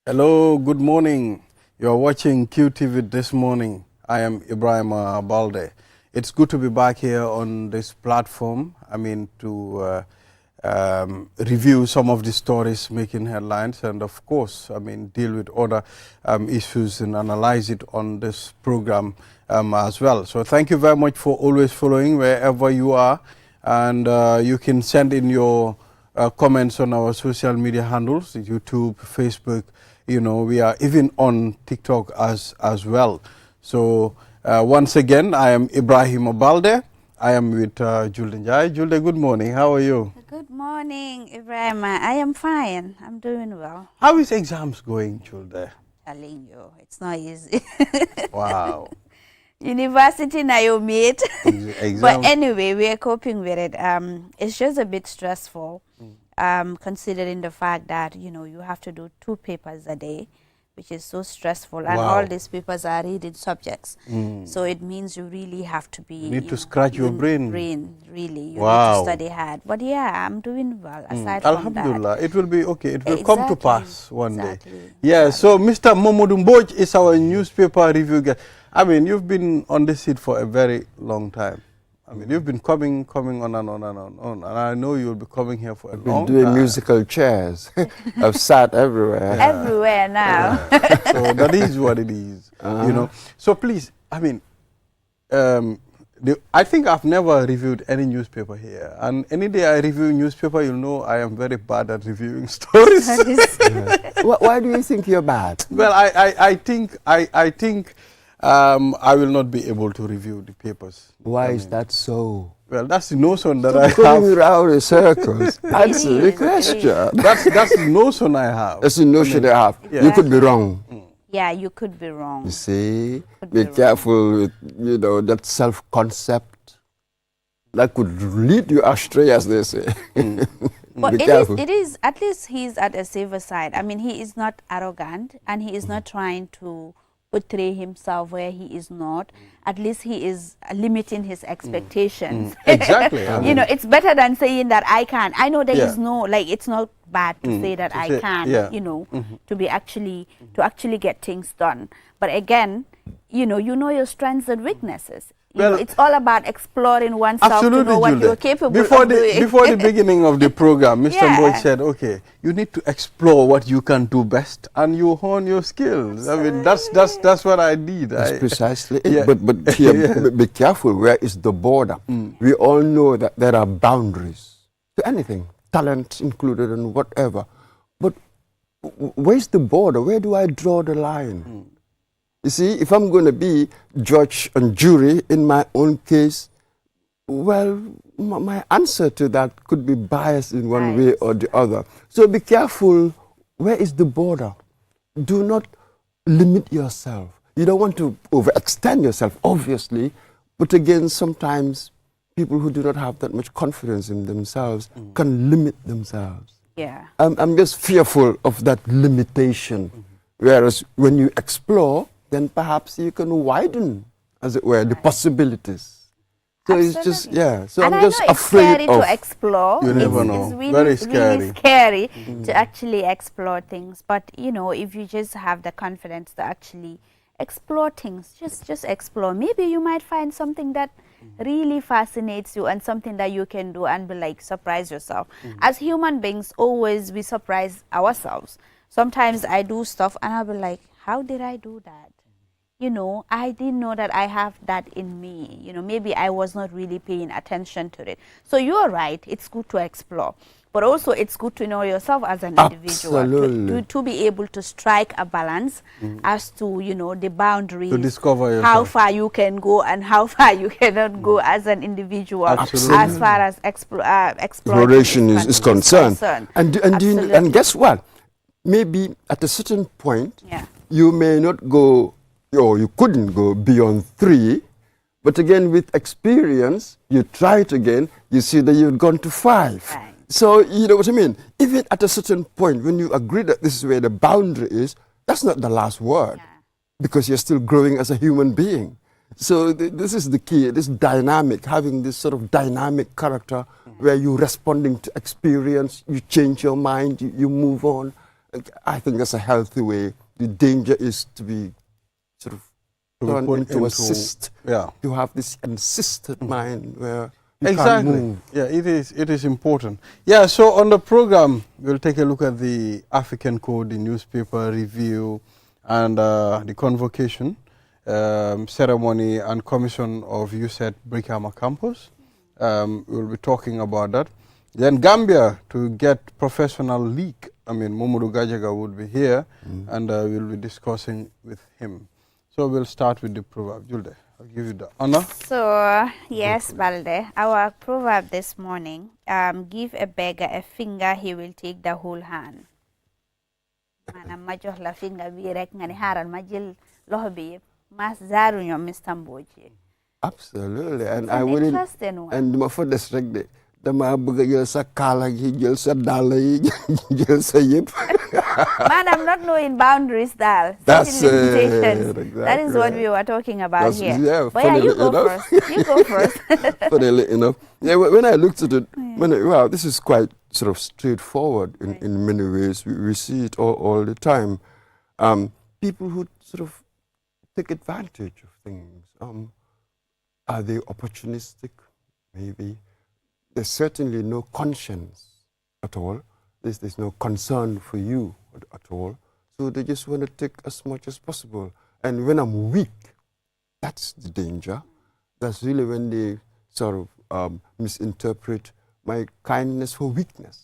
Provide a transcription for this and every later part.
Hello, good morning. You are watching QTV this morning. I am Ibrahim Balde. It's good to be back here on this platform. To review some of the stories making headlines and, of course, deal with other issues and analyze it on this program as well. So thank you very much for always following wherever you are. And you can send in your comments on our social media handles, YouTube, Facebook. We are even on TikTok as well. So once again, I am Ibrahim Obalde. I am with Julde Njai. Julde, good morning. How are you? Good morning, Ibrahim. I am fine. I'm doing well. How is exams going, Julde? Telling you, it's not easy. Wow. University now you meet. Exam. But anyway, we are coping with it. It's just a bit stressful. Considering the fact that you have to do 2 papers a day, which is so stressful, and all these papers are reading subjects. So it means you really have to be. You need to scratch your brain. Really, you need to study hard. But yeah, I'm doing well. Aside from Alhamdulillah, that, it will be okay. It will come to pass one day. Exactly. Yeah. So Mr. Momodou Mboj is our newspaper review guy. You've been on this seat for a very long time. You've been coming on and on and on. And I know you'll be coming here for a long time. Doing musical chairs. I've sat everywhere. Yeah. Everywhere now. Yeah. So that is what it is. So please, I think I've never reviewed any newspaper here. And any day I review newspaper, you'll know I am very bad at reviewing stories. Why do you think you're bad? Well, I think I will not be able to review the papers. Why is that so? Well, that's the notion that I have. Going around in circles. Answer the question. That's the notion I have. That's the notion I have. Yeah. You could be wrong. Yeah, you could be wrong. You see? Be careful with, that self-concept. That could lead you astray, as they say. But it is, at least he's at a safer side. He is not arrogant, and he is not trying to portray himself where he is not. At least he is limiting his expectations. Exactly. It's better than saying that I can. I know there is no, it's not bad to say that I can, to actually get things done. But again, you know your strengths and weaknesses. It's all about exploring oneself to know what you're capable of doing. Before the beginning of the program, Mr. Mboj said, okay, you need to explore what you can do best and you hone your skills. That's what I did. That's precisely it. But here, be careful, where is the border? We all know that there are boundaries to anything, talent included and whatever. But where's the border? Where do I draw the line? You see, if I'm going to be judge and jury in my own case, well, my answer to that could be biased in one way or the other. So be careful, where is the border? Do not limit yourself. You don't want to overextend yourself, obviously, but again, sometimes people who do not have that much confidence in themselves can limit themselves. Yeah. I'm just fearful of that limitation, whereas when you explore, then perhaps you can widen, as it were, the possibilities. So Absolutely. it's just, yeah. So and I'm I just know it's afraid scary of. to explore. You never know. It's really, Very scary. really scary to actually explore things. But if you just have the confidence to actually explore things, just explore. Maybe you might find something that really fascinates you and something that you can do and be surprise yourself. As human beings, always we surprise ourselves. Sometimes I do stuff and I'll be like, how did I do that? I didn't know that I have that in me. Maybe I was not really paying attention to it. So you're right. It's good to explore. But also it's good to know yourself as an individual. To be able to strike a balance as to, the boundaries. To discover yourself. How far you can go and how far you cannot go as an individual. Absolutely. As far as exploration is concerned. And guess what? Maybe at a certain point, you may not go, or you couldn't go beyond 3, but again, with experience, you try it again, you see that you've gone to 5. Right. So, you know what I mean? Even at a certain point, when you agree that this is where the boundary is, that's not the last word, because you're still growing as a human being. So this is the key, this dynamic, having this sort of dynamic character where you're responding to experience, you change your mind, you move on. I think that's a healthy way. The danger is to be sort of turned into to have this insistent mind where you can't move. Yeah, it is important. Yeah, so on the program, we'll take a look at the African Code, the newspaper review, and the convocation ceremony and commission of USET Brikama campus. We'll be talking about that. Then Gambia, to get professional league. I mean, Momodu Gajaga would be here, and we'll be discussing with him. So we'll start with the proverb. Julde, I'll give you the honor. So, yes, Balde, our proverb this morning, give a beggar a finger, he will take the whole hand. Manam ma jox la finger bi rek nga ni haral ma jël loxo bi mas zaru ñom Mr. Mboji. Absolutely, and I wouldn't, and ma fa des rek de dama bëgg jël sa kala gi jël sa dal yi jël sa yépp. Man, I'm not knowing boundaries, Dal. That's exactly. That is what we were talking about here. Yeah, but yeah, you go first. You go first. Funnily enough, yeah. When I looked at it, wow, this is quite sort of straightforward in many ways. We see it all the time. People who sort of take advantage of things. Are they opportunistic? Maybe. There's certainly no conscience at all. There's no concern for you at all. So they just want to take as much as possible. And when I'm weak, that's the danger. That's really when they sort of misinterpret my kindness for weakness.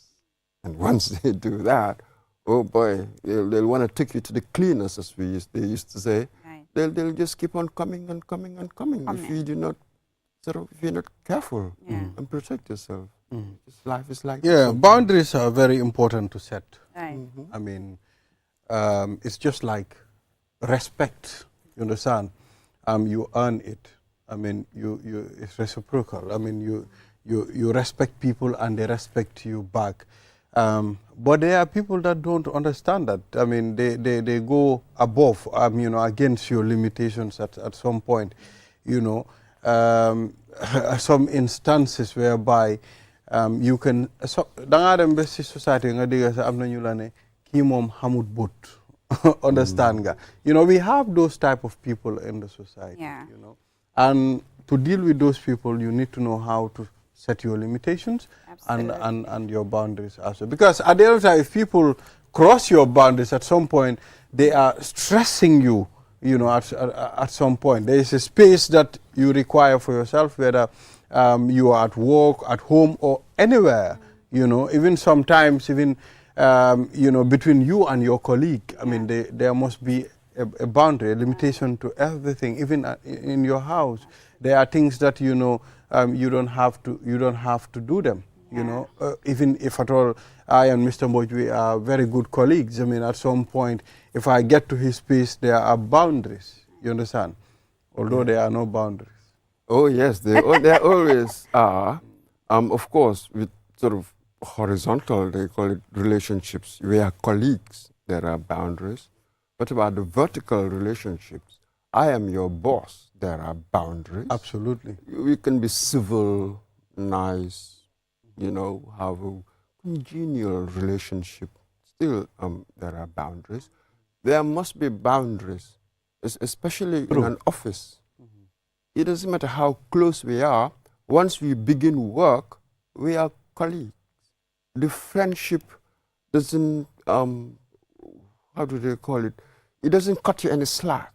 And once they do that, oh boy, they'll want to take you to the cleaners, as they used to say. Right. They'll just keep on coming and coming and coming if you do not if you're not careful and protect yourself. Life is like boundaries are very important to set. Right. I mean, it's just like respect. You understand? You earn it. I mean, it's reciprocal. I mean, you respect people and they respect you back. But there are people that don't understand that. I mean, they go above. Against your limitations at some point. Some instances whereby you can danga dem be ci society nga diga sa amna ñu la ne ki mom xamut but understand nga we have those type of people in the society and to deal with those people you need to know how to set your limitations and your boundaries also, because at the end of the time if people cross your boundaries at some point they are stressing you. At some point, there is a space that you require for yourself, whether you are at work, at home, or anywhere. Even sometimes, between you and your colleague. I mean, there must be a boundary, a limitation to everything. Even in your house, there are things that you don't have to do them. Even if at all I and Mr. Mbojwi are very good colleagues. I mean, at some point, if I get to his space, there are boundaries. You understand? Although there are no boundaries. Oh yes, there always are. Of course, with sort of horizontal, they call it relationships. We are colleagues. There are boundaries. What about the vertical relationships? I am your boss. There are boundaries. Absolutely. We can be civil, nice. Have a congenial relationship. Still, there are boundaries. There must be boundaries, especially in an office. It doesn't matter how close we are. Once we begin work, we are colleagues. The friendship doesn't, how do they call it? It doesn't cut you any slack.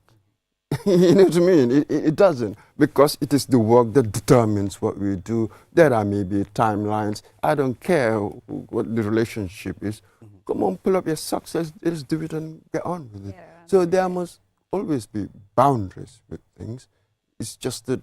You know what I mean? It doesn't, because it is the work that determines what we do. There are maybe timelines. I don't care what the relationship is. Come on, pull up your socks. Let's do it and get on with it. So there must always be boundaries with things. It's just that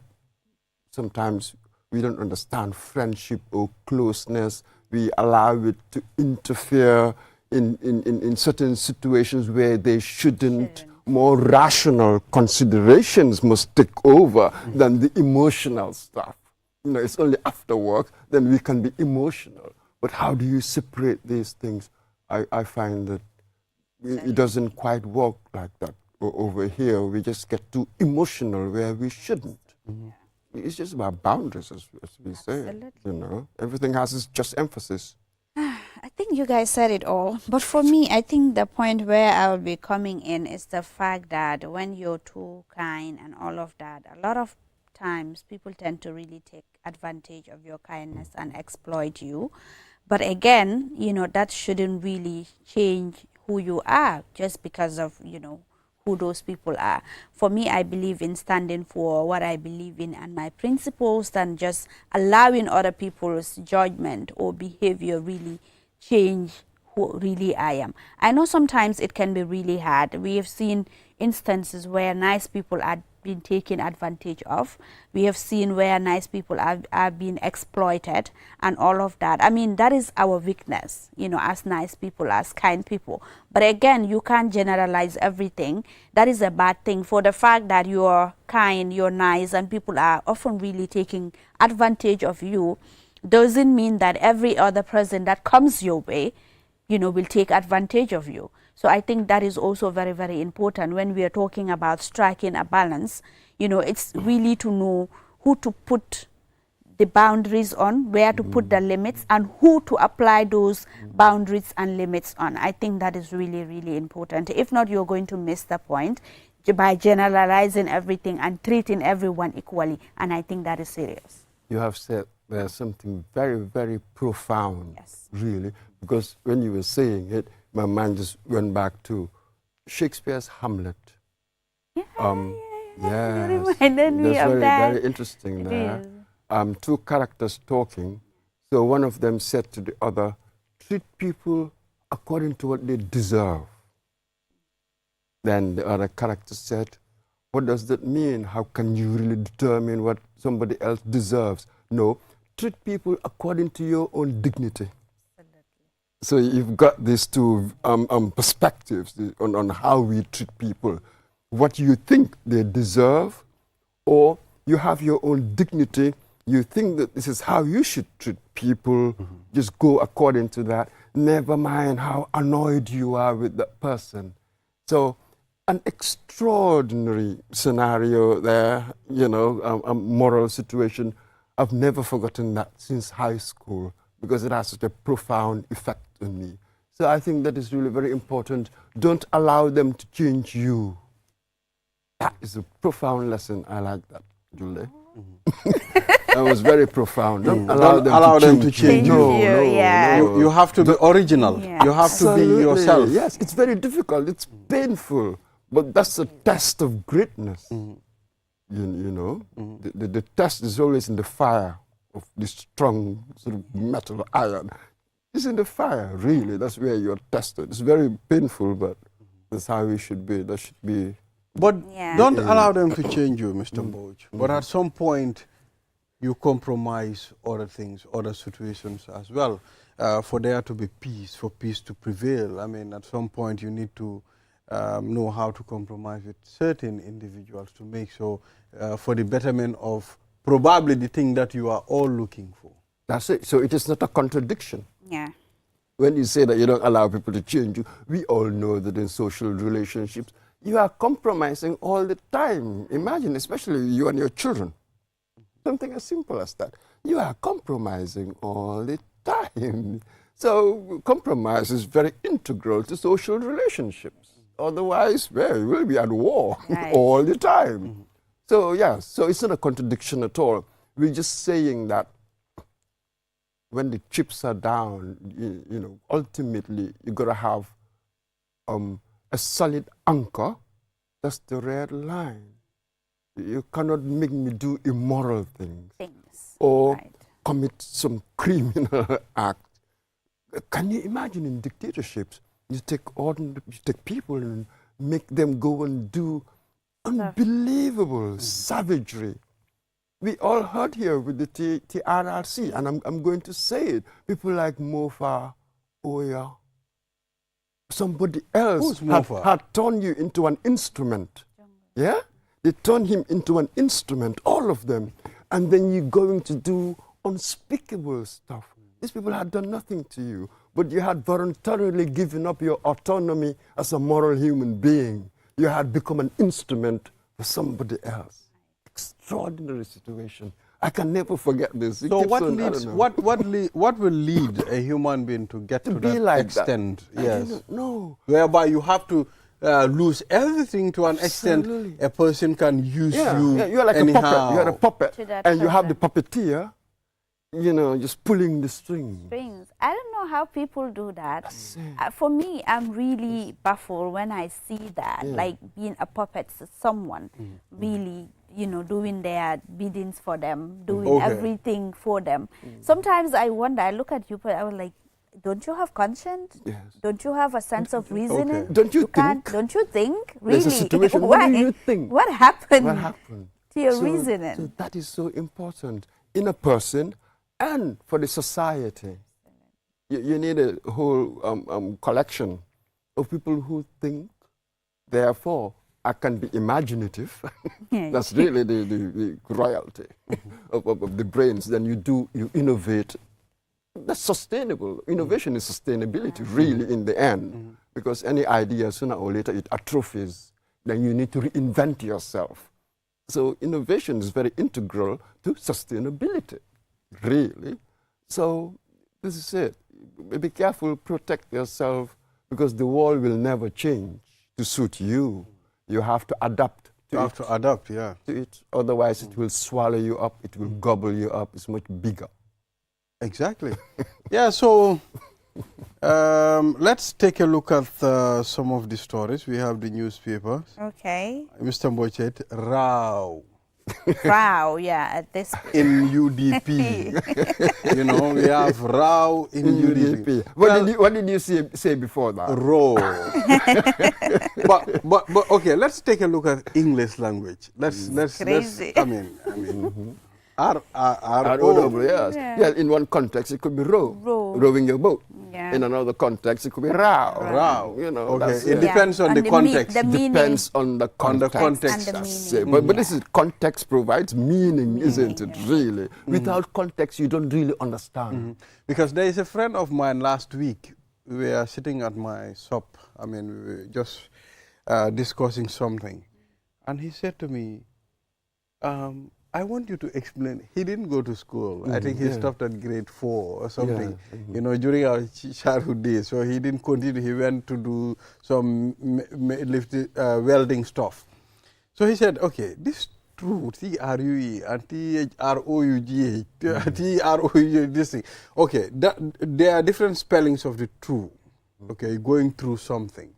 sometimes we don't understand friendship or closeness. We allow it to interfere in certain situations where they shouldn't. More rational considerations must take over than the emotional stuff. It's only after work, then we can be emotional. But how do you separate these things? I find that it doesn't quite work like that. Over here, we just get too emotional where we shouldn't. It's just about boundaries, as we say. Everything has its just emphasis. I think think you guys said it all. But for me, I think the point where I will be coming in is the fact that when you're too kind and all of that, a lot of times people tend to really take advantage of your kindness and exploit you. But again, you know, that shouldn't really change who you are just because of, you know, who those people are. For me, I believe in standing for what I believe in and my principles than just allowing other people's judgment or behavior really change who really I am. I know sometimes it can be really hard. We have seen instances where nice people are being taken advantage of. We have seen where nice people are being exploited and all of that. I mean, that is our weakness, you know, as nice people, as kind people. But again, you can't generalize everything. That is a bad thing. For the fact that you're kind, you're nice, and people are often really taking advantage of you, doesn't mean that every other person that comes your way, you know, will take advantage of you. So I think that is also very, very important when we are talking about striking a balance. You know, it's really to know who to put the boundaries on, where to put the limits, and who to apply those boundaries and limits on. I think that is really, really important. If not, you're going to miss the point by generalizing everything and treating everyone equally. And I think that is serious. You have said there's something very, very profound, Yes. really, because when you were saying it, my mind just went back to Shakespeare's Hamlet. Yeah, Yes, you reminded me that's of very, that. very interesting It there. is. Two characters talking. So one of them said to the other, treat people according to what they deserve. Then the other character said, what does that mean? How can you really determine what somebody else deserves? No, treat people according to your own dignity. So you've got these two perspectives on how we treat people. What you think they deserve, or you have your own dignity. You think that this is how you should treat people. Just go according to that. Never mind how annoyed you are with that person. So an extraordinary scenario there, you know, a moral situation. I've never forgotten that since high school, because it has such a profound effect on me. So I think that is really very important. Don't allow them to change you. That is a profound lesson. I like that, Julie. That was very profound. Don't allow them to change you. No, yeah. You have to be original. Yeah. You have to be Absolutely. yourself. Yes, it's very difficult. It's painful. But that's a test of greatness. You know, the test is always in the fire of this strong sort of metal iron. It's in the fire, really. That's where you're tested. It's very painful, but that's how we should be. That should be. But Yeah. don't allow them to change you, Mr. Boch. But at some point, you compromise other things, other situations as well, for there to be peace, for peace to prevail. I mean, at some point, you need to know how to compromise with certain individuals to make sure for the betterment of probably the thing that you are all looking for. That's it. So it is not a contradiction. Yeah. When you say that you don't allow people to change you, we all know that in social relationships, you are compromising all the time. Imagine, especially you and your children. Something as simple as that. You are compromising all the time. So compromise is very integral to social relationships. Otherwise, well, we'll be at war Right. all the time. So, yeah, so it's not a contradiction at all. We're just saying that when the chips are down, you know, ultimately, you got to have a solid anchor. That's the red line. You cannot make me do immoral things or Right. commit some criminal act. Can you imagine in dictatorships, you take people and make them go and do unbelievable savagery. We all heard here with the TRRC, and I'm going to say it. People like Mofa, Oya, somebody else had turned you into an instrument. Yeah? They turned him into an instrument, all of them. And then you're going to do unspeakable stuff. These people had done nothing to you, but you had voluntarily given up your autonomy as a moral human being. You had become an instrument for somebody else. Extraordinary situation. I can never forget this. It So keeps what on, I leads? don't know. What will lead a human being to get to be that like extent? that? Yes. No. Whereby you have to lose everything to an extent. Absolutely. A person can use you. Yeah, you're like anyhow. a puppet. You're a puppet, To that and you have the person. puppeteer, you know, just pulling the string. Strings. I don't know how people do that. That's it. For me, I'm really baffled when I see that, Yeah. like being a puppet to someone, really, you know, doing their biddings for them, doing Okay. everything for them. Sometimes I wonder, I look at you, but I was like, don't you have conscience? Yes. Don't you have a sense of reasoning? Okay. Don't you can't, think? don't you think? Really? There's a situation. Why? What do you think? What happened What happened? to your So reasoning? that is so important in a person and for the society. You need a whole collection of people who think, therefore, I can be imaginative. That's really the royalty of the brains. Then you innovate. That's sustainable. Innovation is sustainability, really, in the end. Because any idea, sooner or later, it atrophies. Then you need to reinvent yourself. So innovation is very integral to sustainability, really. So this is it. Be careful, protect yourself, because the world will never change to suit you. You have to adapt You have to adapt, yeah. to it. Otherwise, it will swallow you up. It will gobble you up. It's much bigger. Exactly. Yeah, so let's take a look at some of the stories. We have the newspapers. Okay. Mr. Mbochet, Rao Wow, yeah, at this in UDP. You know, we have Rao in UDP. What did you say before that? Row. but okay, let's take a look at English language. Let's crazy. I mean R-O-W, yes. Yeah. Yeah, in one context, it could be rowing your boat. Yeah. In another context, it could be row. Row. You know, Okay, that's it it. depends on the context. The meaning. Depends on the context. context. And the That's meaning. it. But this is context provides meaning, isn't it? yeah. Really, without context, you don't really understand. Because there is a friend of mine last week. We were sitting at my shop. I mean, we were just discussing something. And he said to me, I want you to explain. He didn't go to school. I think he yeah. stopped at grade 4 or something, Yeah, you know, during our childhood days. So he didn't continue. He went to do some welding stuff. So he said, okay, this true, T-R-U-E and T-H-R-O-U-G-H, T-R-O-U-G, this thing. Okay, there are different spellings of the true, okay, going through something,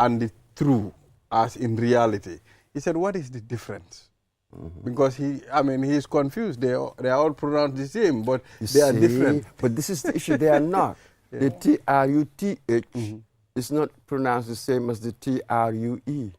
and the true as in reality. He said, what is the difference? Because he's confused. They are all pronounced the same, but they are different. But this is the issue. They are not. The T-R-U-T-H is not pronounced the same as the T-R-U-E.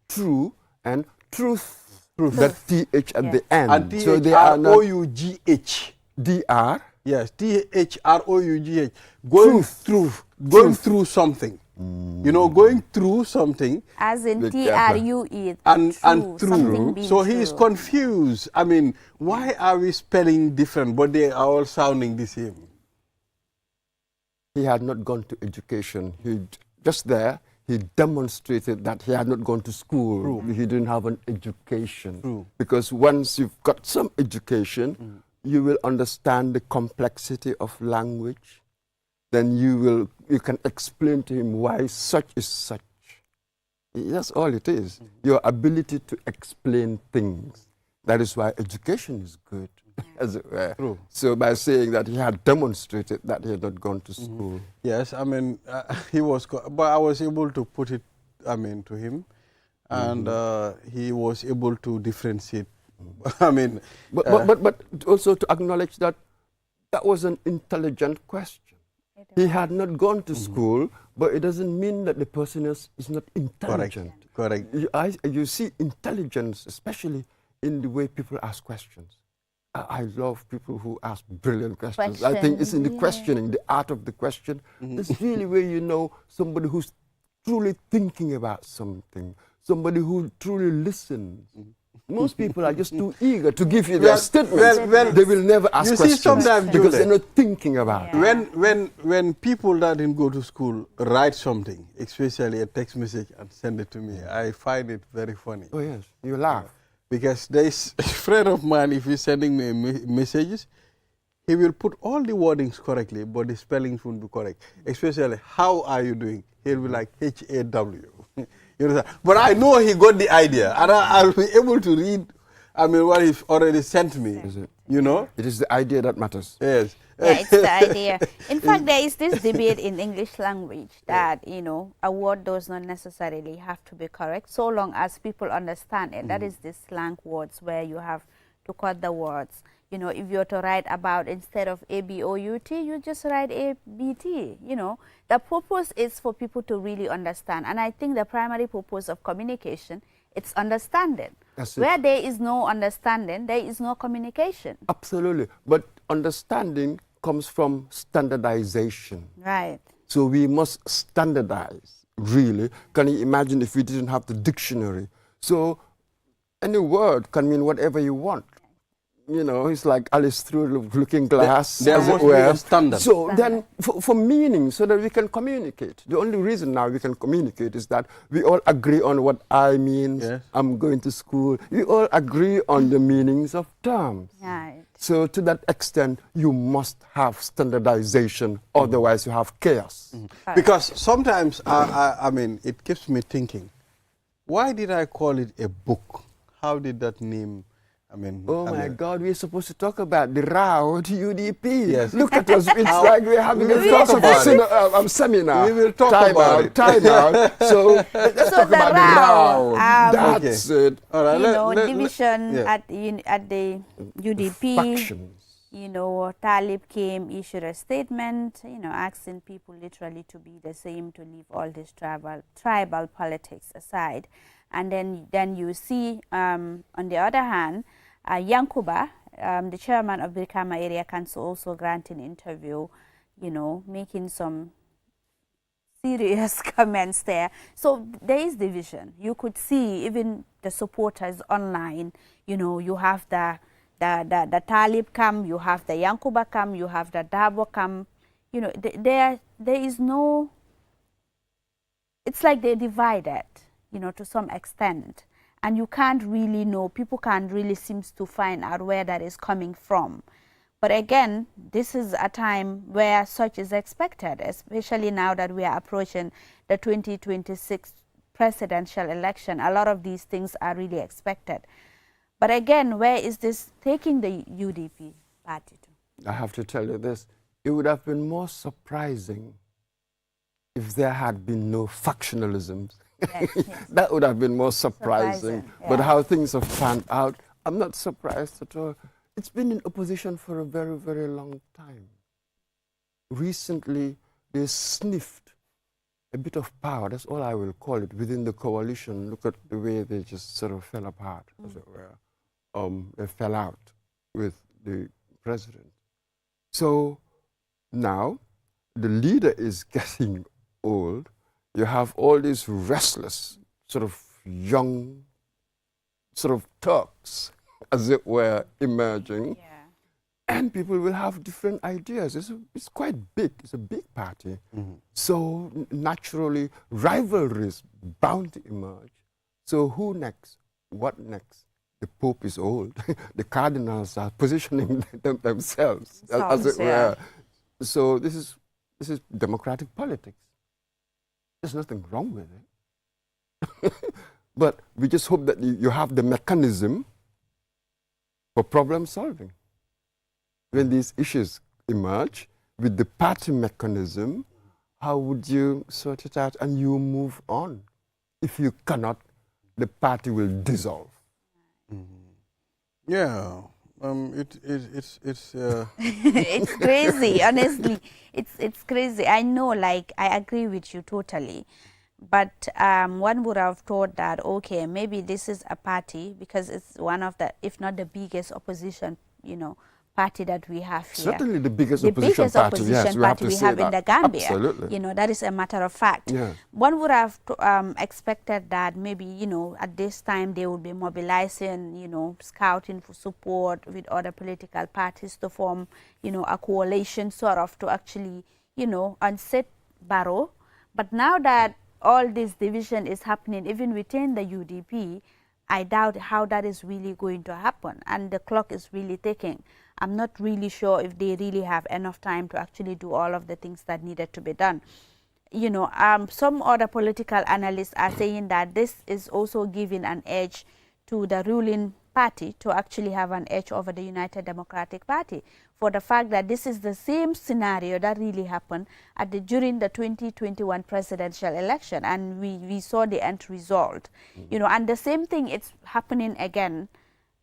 True and truth. That T-H at the end. And T-H-R-O-U-G-H. D-R? Yes, T-H-R-O-U-G-H. Going through something. You know, going through something. As in With T-R-U-E. And something through. being So he is true. confused. I mean, why are we spelling different, but they are all sounding the same? He had not gone to education. He demonstrated that he had not gone to school. True. He didn't have an education. True. Because once you've got some education, you will understand the complexity of language. Then you can explain to him why such is such. That's all it is. Your ability to explain things. That is why education is good, as it were. True. So by saying that he had demonstrated that he had not gone to school. Yes, I mean, he was, but I was able to put it, I mean, to him, and he was able to differentiate. I mean, but also to acknowledge that that was an intelligent question. He had not gone to school, but it doesn't mean that the person is not intelligent. Correct. You see intelligence, especially in the way people ask questions. I love people who ask brilliant questions. I think it's in the questioning, the art of the question. That's really where you know somebody who's truly thinking about something, somebody who truly listens. Most people are just too eager to give you their statements. They will never ask questions sometimes, because they're not thinking about it. When people that didn't go to school write something, especially a text message, and send it to me, I find it very funny. Oh yes, you laugh. because there's a friend of mine, if he's sending me messages, he will put all the wordings correctly, but the spellings won't be correct. Especially, how are you doing? He'll be like H-A-W. You know, but I know he got the idea, and I'll be able to read, I mean, what he's already sent me. You know? It is the idea that matters. Yes. Yeah, it's the idea. In fact, there is this debate in English language that, you know, a word does not necessarily have to be correct so long as people understand it. That is the slang words where you have to cut the words. You know, if you're to write about, instead of A-B-O-U-T, you just write A-B-T, you know. The purpose is for people to really understand. And I think the primary purpose of communication, it's understanding. Where there is no understanding, there is no communication. Absolutely. But understanding comes from standardization. Right. So we must standardize, really. Can you imagine if we didn't have the dictionary? So any word can mean whatever you want. You know, it's like Alice through the looking glass. There must be a standard. So then, for meaning, so that we can communicate. The only reason now we can communicate is that we all agree on what I means. Yes. I'm going to school. We all agree on the meanings of terms. Right. So to that extent, you must have standardization, otherwise you have chaos. Because sometimes, I mean, it keeps me thinking, why did I call it a book? How did that name, I mean... Oh my God, we're supposed to talk about the row to UDP. Yes. Look at us, it's like we're having a seminar. We will talk about it. Time out. So let's talk about the row. That's it. All right, you know, division yeah. at the UDP. Factions. You know, Talib came, issued a statement, you know, asking people literally to be the same, to leave all this tribal politics aside. And then you see, on the other hand, Yankuba, the chairman of Birkama Area Council, also granting interview, you know, making some serious comments there. So there is division. You could see even the supporters online, you know, you have the Talib camp, you have the Yankuba camp, you have the Dabo camp. You know, there is no, it's like they're divided, you know, to some extent. And you can't really know, people can't really seem to find out where that is coming from. But again, this is a time where such is expected, especially now that we are approaching the 2026 presidential election. A lot of these things are really expected. But again, where is this taking the UDP party to? I have to tell you this. It would have been more surprising if there had been no factionalisms. Yes, yes. That would have been more surprising. Yeah. But how things have panned out, I'm not surprised at all. It's been in opposition for a very, very long time. Recently, they sniffed a bit of power, that's all I will call it, within the coalition. Look at the way they just sort of fell apart, as it were. They fell out with the president. So now the leader is getting old. You have all these restless, sort of young, sort of Turks, as it were, emerging. Yeah. And people will have different ideas. It's quite big. It's a big party. So naturally, rivalries bound to emerge. So who next? What next? The Pope is old. The cardinals are positioning themselves, as it were. So this is democratic politics. There's nothing wrong with it. But we just hope that you have the mechanism for problem solving. When these issues emerge with the party mechanism, how would you sort it out and you move on? If you cannot, the party will dissolve. Yeah, it's It's crazy, honestly. It's crazy. I know, like, I agree with you totally. But one would have thought that, okay, maybe this is a party because it's one of the, if not the biggest opposition, you know, party that we have here. Certainly the biggest opposition party, yes, we have to say in the Gambia. Absolutely. You know, that is a matter of fact. Yeah. One would have expected that maybe, you know, at this time they would be mobilizing, you know, scouting for support with other political parties to form, you know, a coalition sort of to actually, you know, unseat Barrow. But now that all this division is happening even within the UDP, I doubt how that is really going to happen, and the clock is really ticking. I'm not really sure if they really have enough time to actually do all of the things that needed to be done. You know, some other political analysts are saying that this is also giving an edge to the ruling party to actually have an edge over the United Democratic Party, for the fact that this is the same scenario that really happened during the 2021 presidential election, and we saw the end result. You know, and the same thing it's happening again,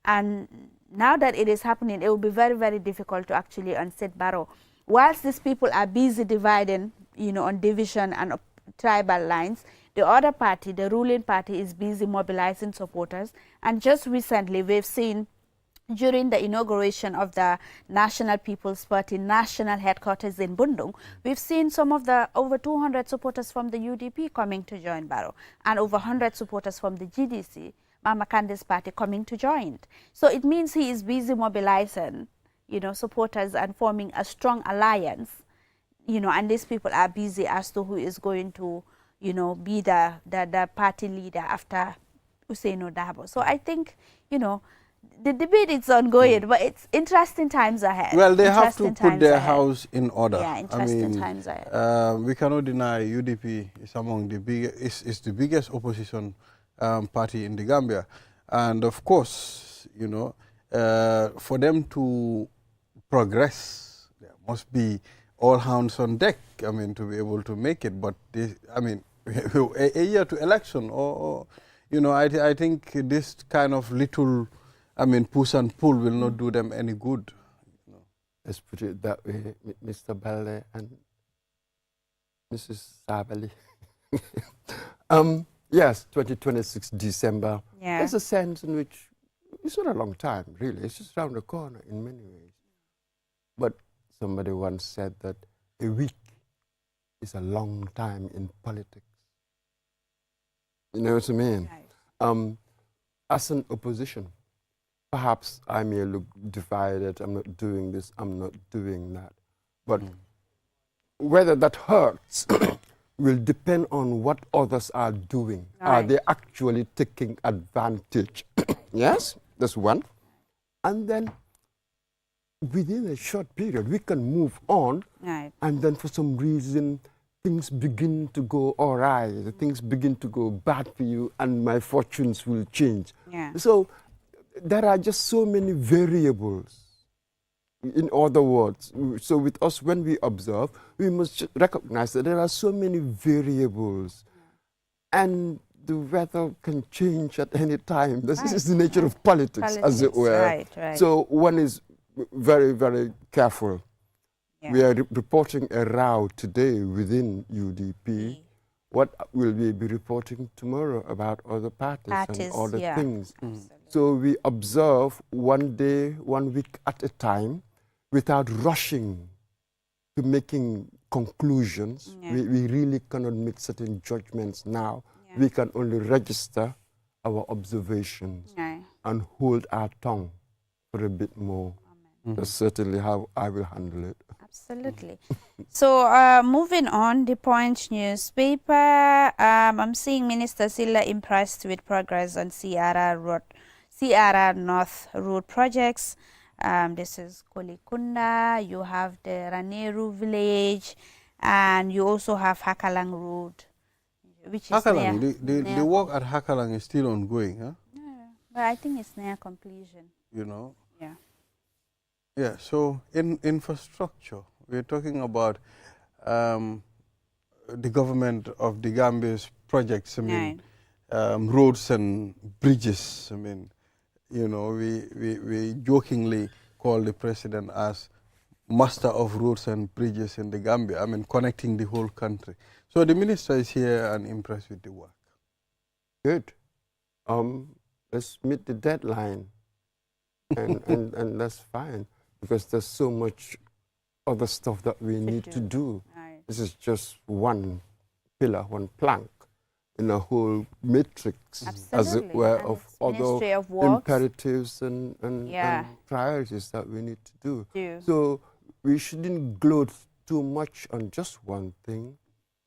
and now that it is happening, it will be very, very difficult to actually unseat Barrow. Whilst these people are busy dividing, you know, on division and tribal lines, the other party, the ruling party, is busy mobilizing supporters. And just recently, we've seen during the inauguration of the National People's Party national headquarters in Bundung, we've seen some of the over 200 supporters from the UDP coming to join Barrow, and over 100 supporters from the GDC, Mama Candice's party, coming to join. So it means he is busy mobilizing, you know, supporters and forming a strong alliance, you know, and these people are busy as to who is going to, you know, be the party leader after Usaino Dabo. So I think, you know, the debate is ongoing, but it's interesting times ahead. Well, they have to put their house in order. Yeah, interesting times ahead. We cannot deny UDP is among the is the biggest opposition party in the Gambia, and of course, you know, for them to progress, there must be all hands on deck. I mean, to be able to make it. But this, I mean, a year to election, or you know, I think this kind of little, I mean, push and pull will not do them any good. You know. Let's put it that way, Mr. Balde and Mrs. Sabali. Yes, 2026 December. Yeah. There's a sense in which it's not a long time, really. It's just around the corner in many ways. But somebody once said that a week is a long time in politics. You know what I mean? Right. As an opposition, perhaps I may look divided. I'm not doing this, I'm not doing that. But whether that hurts will depend on what others are doing. Right. Are they actually taking advantage? Yes, that's one. And then within a short period, we can move on. Right. And then for some reason, things begin to go all right. Things begin to go bad for you, and my fortunes will change. Yeah. So there are just so many variables. In other words, so with us, when we observe, we must recognize that there are so many variables, and the weather can change at any time. This is the nature of politics, as it were. Right, right. So one is very, very careful. Yeah. We are reporting a row today within UDP. What will we be reporting tomorrow about other parties and other things? So we observe one day, 1 week at a time, without rushing to making conclusions. Yeah. We really cannot make certain judgments now. Yeah. We can only register our observations and hold our tongue for a bit more. That's certainly how I will handle it. Absolutely. So moving on, the Punch newspaper. I'm seeing Minister Silla impressed with progress on CRR North road projects. This is Kolikunda, you have the Raneru village, and you also have Hakalang Road, which is the work at Hakalang is still ongoing, huh? Yeah, but I think it's near completion. You know? Yeah. Yeah, so in infrastructure, we're talking about the government of the Gambia's projects, I mean, roads and bridges, I mean, you know, we jokingly call the president as master of roads and bridges in the Gambia, I mean, connecting the whole country. So the minister is here and impressed with the work. Good. Let's meet the deadline, and that's fine, because there's so much other stuff that we need to do. Right. This is just one pillar, one plank in a whole matrix, as it were, of other imperatives and priorities that we need to do. So we shouldn't gloat too much on just one thing,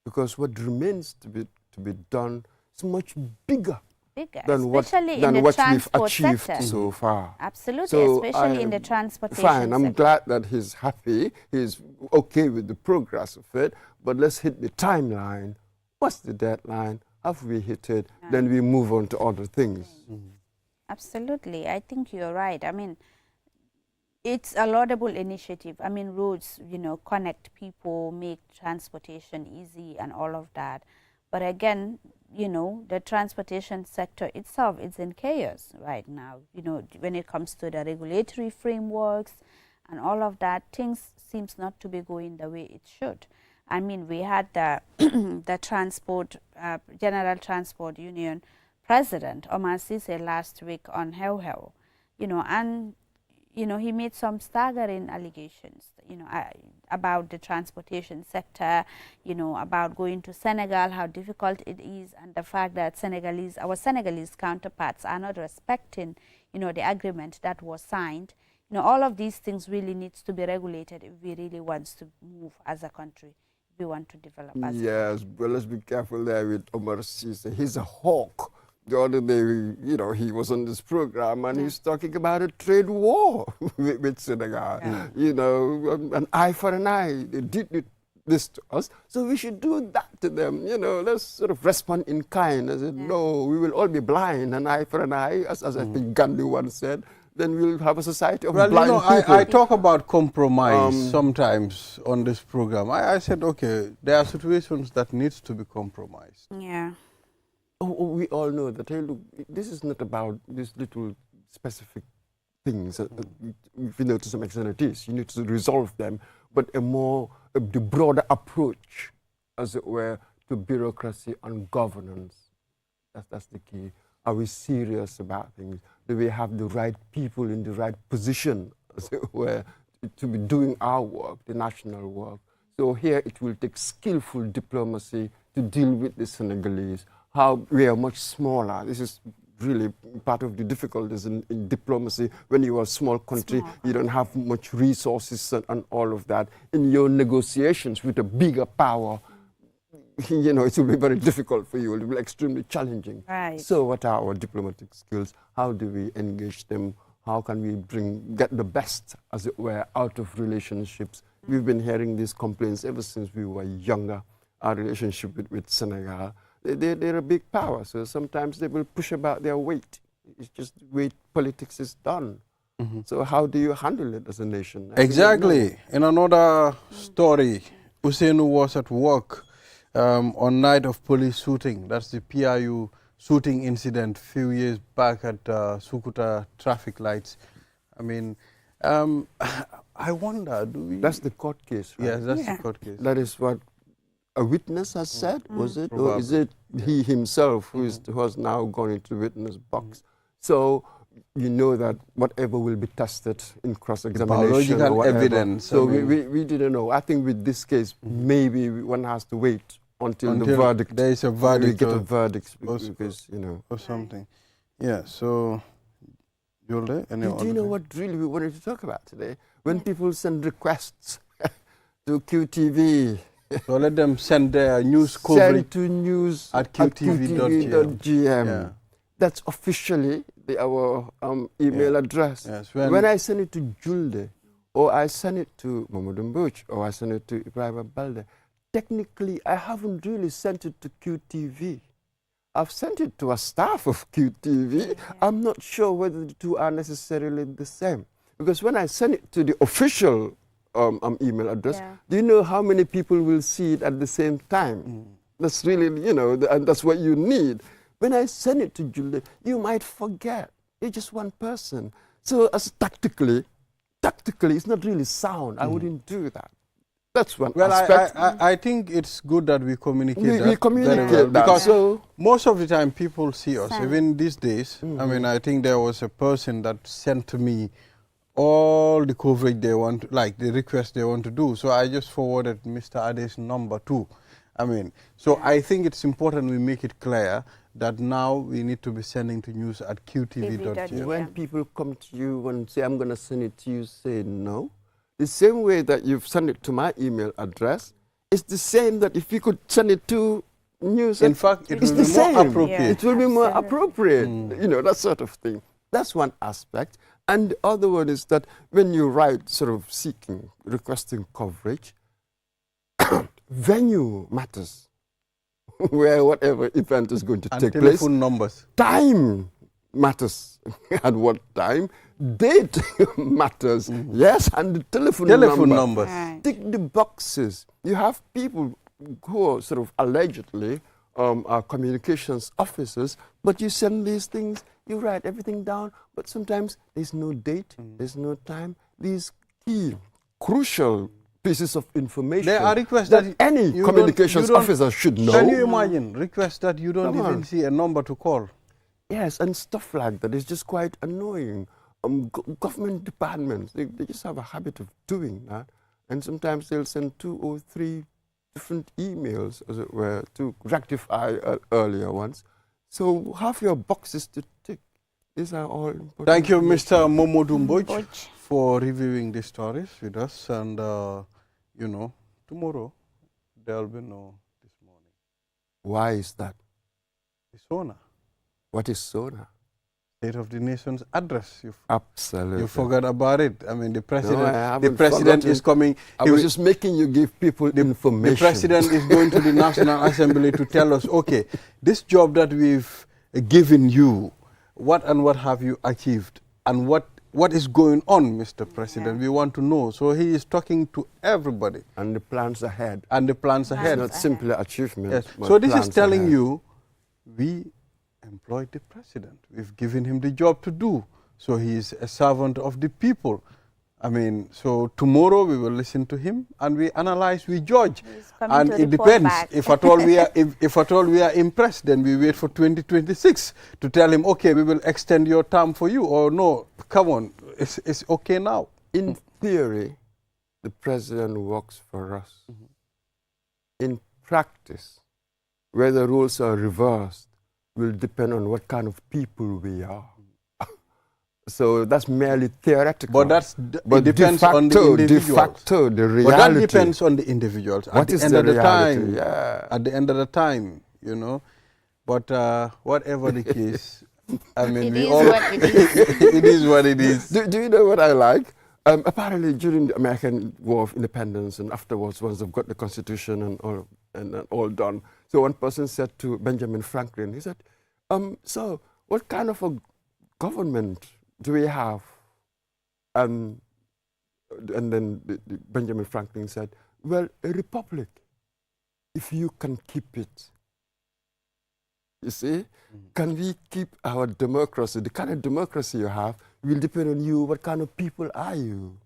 because what remains to be done is much bigger bigger, than what especially in the we've transport achieved sector. so far. Absolutely, So especially in the transportation fine, I'm sector. glad that he's happy, he's okay with the progress of it, but let's hit the timeline. What's the deadline? Have we hit it? Then we move on to other things. Absolutely, I think you're right. I mean, it's a laudable initiative. I mean, roads, connect people, make transportation easy and all of that. But again, the transportation sector itself is in chaos right now. When it comes to the regulatory frameworks and all of that, things seems not to be going the way it should. I mean, we had the the General Transport Union President Omar Sise last week on Heu, and he made some staggering allegations, about the transportation sector, about going to Senegal, how difficult it is, and the fact that our Senegalese counterparts are not respecting, the agreement that was signed. All of these things really needs to be regulated if we really want to move as a country, if we want to develop as a country. Yes, but let's be careful there with Omar Sise. He's a hawk. The other day, he was on this program and he's talking about a trade war with Senegal. An eye for an eye. They did this to us, so we should do that to them. Let's sort of respond in kind. I said, no, we will all be blind, an eye for an eye, as I think Gandhi once said. Then we'll have a society of blind people. I talk about compromise sometimes on this program. I said, okay, there are situations that needs to be compromised. Yeah. We all know that, hey, look, this is not about these little specific things. To some extent it is. You need to resolve them, but the broader approach, as it were, to bureaucracy and governance. That's the key. Are we serious about things? Do we have the right people in the right position, as it were, to be doing our work, the national work? So here it will take skillful diplomacy to deal with the Senegalese. How we are much smaller. This is really part of the difficulties in diplomacy. When you are a small country, you don't have much resources and all of that. In your negotiations with a bigger power, it will be very difficult for you. It will be extremely challenging. Right. So what are our diplomatic skills? How do we engage them? How can we get the best, as it were, out of relationships? We've been hearing these complaints ever since we were younger. Our relationship with Senegal. They're a big power, so sometimes they will push about their weight. It's just the way politics is done. So how do you handle it as a nation? Exactly. In another story, Usainu was at work on night of police shooting. That's the PIU shooting incident a few years back at Sukuta traffic lights. I mean, I wonder, That's the court case, right? Yes, that's the court case. That is what a witness has said, was it? Probably. Or is it he himself who has now gone into the witness box? So you know that whatever will be tested in cross-examination or whatever. Evidence. So we didn't know. I think with this case, maybe one has to wait until the verdict. There is a verdict. We get a verdict because, or something. Yeah, so, Yolde, do you know what really we wanted to talk about today? When people send requests to QTV, so let them send their news coverage. Send to news at qtv.gm. Yeah. That's officially our email address. Yes, when I send it to Julde, or I send it to Mamadou Mbouch, or I send it to Ibrahim Balde, technically I haven't really sent it to QTV. I've sent it to a staff of QTV. I'm not sure whether the two are necessarily the same. Because when I send it to the official email address, do you know how many people will see it at the same time? That's really, and that's what you need. When I send it to Julie, you might forget. You're just one person. So as tactically, it's not really sound. I wouldn't do that. That's one aspect. I think it's good that we communicate We communicate very well, that. because most of the time people see us, even these days. I mean, I think there was a person that sent to me all the coverage they want, like the request they want to do. So I just forwarded Mr. Ade's number too. I mean, so I think it's important we make it clear that now we need to be sending to news at qtv.gm. When people come to you and say, I'm going to send it to you, say no. The same way that you've sent it to my email address, it's the same that if you could send it to news. In fact, it it's will the be more same. appropriate. Yeah. It will be more Absolutely. appropriate, you know, that sort of thing. That's one aspect. And the other one is that when you write sort of seeking, requesting coverage, venue matters. Where whatever event is going to And take place. telephone numbers. Time matters. At what time? Date matters. Yes, and the telephone number. numbers. Right. Tick the boxes. You have people who are sort of allegedly are communications officers, but you send these things, you write everything down, but sometimes there's no date, there's no time. These key, crucial pieces of information There are requests that that any you communications don't- officer should know. Can you imagine requests that you don't Come even on. see a number to call? Yes, and stuff like that is just quite annoying. Government departments, they just have a habit of doing that. And sometimes they'll send 2 or 3 different emails, as it were, to rectify earlier ones. So have your boxes to tick. These are all important. Thank you, Mr. Momodou Mbodj, Mbodj. for reviewing the stories with us. And, you know, tomorrow there will be no this morning. Why is that? The SONA, What is SONA? State of the Nation's address. Absolutely. You forgot about it. I mean, the president, haven't president forgotten. is coming. I He was will- just making you give people information. The president is going to the National Assembly to tell us, okay, this job that we've given you, what and what have you achieved? And what is going on, Mr. President? We want to know. So he is talking to everybody. And the plans ahead. And the plans ahead. Not simply achievements. Yes. but So this is plans telling ahead. you, we employed the president. We've given him the job to do. So he is a servant of the people. I mean, so tomorrow we will listen to him and we analyze, we judge. He's coming And to it report depends. back. If at all we are, if at all we are impressed, then we wait for 2026 to tell him, okay, we will extend your term for you, or no, come on, it's okay now. In theory, the president works for us. In practice, where the rules are reversed will depend on what kind of people we are. So that's merely theoretical. But that's But it depends on the de individuals. facto, the reality. But that depends on the individuals. What At is the end the of the reality? time, Yeah. at the end of the time, you know. But whatever the case, I mean, It we is all what it is. it is what it is. Do you know what I like? Apparently, during the American War of Independence and afterwards, once they've got the Constitution and all done, so one person said to Benjamin Franklin, he said, so what kind of a government do we have? And then Benjamin Franklin said, well, a republic, if you can keep it. You see, can we keep our democracy? The kind of democracy you have will depend on you. What kind of people are you?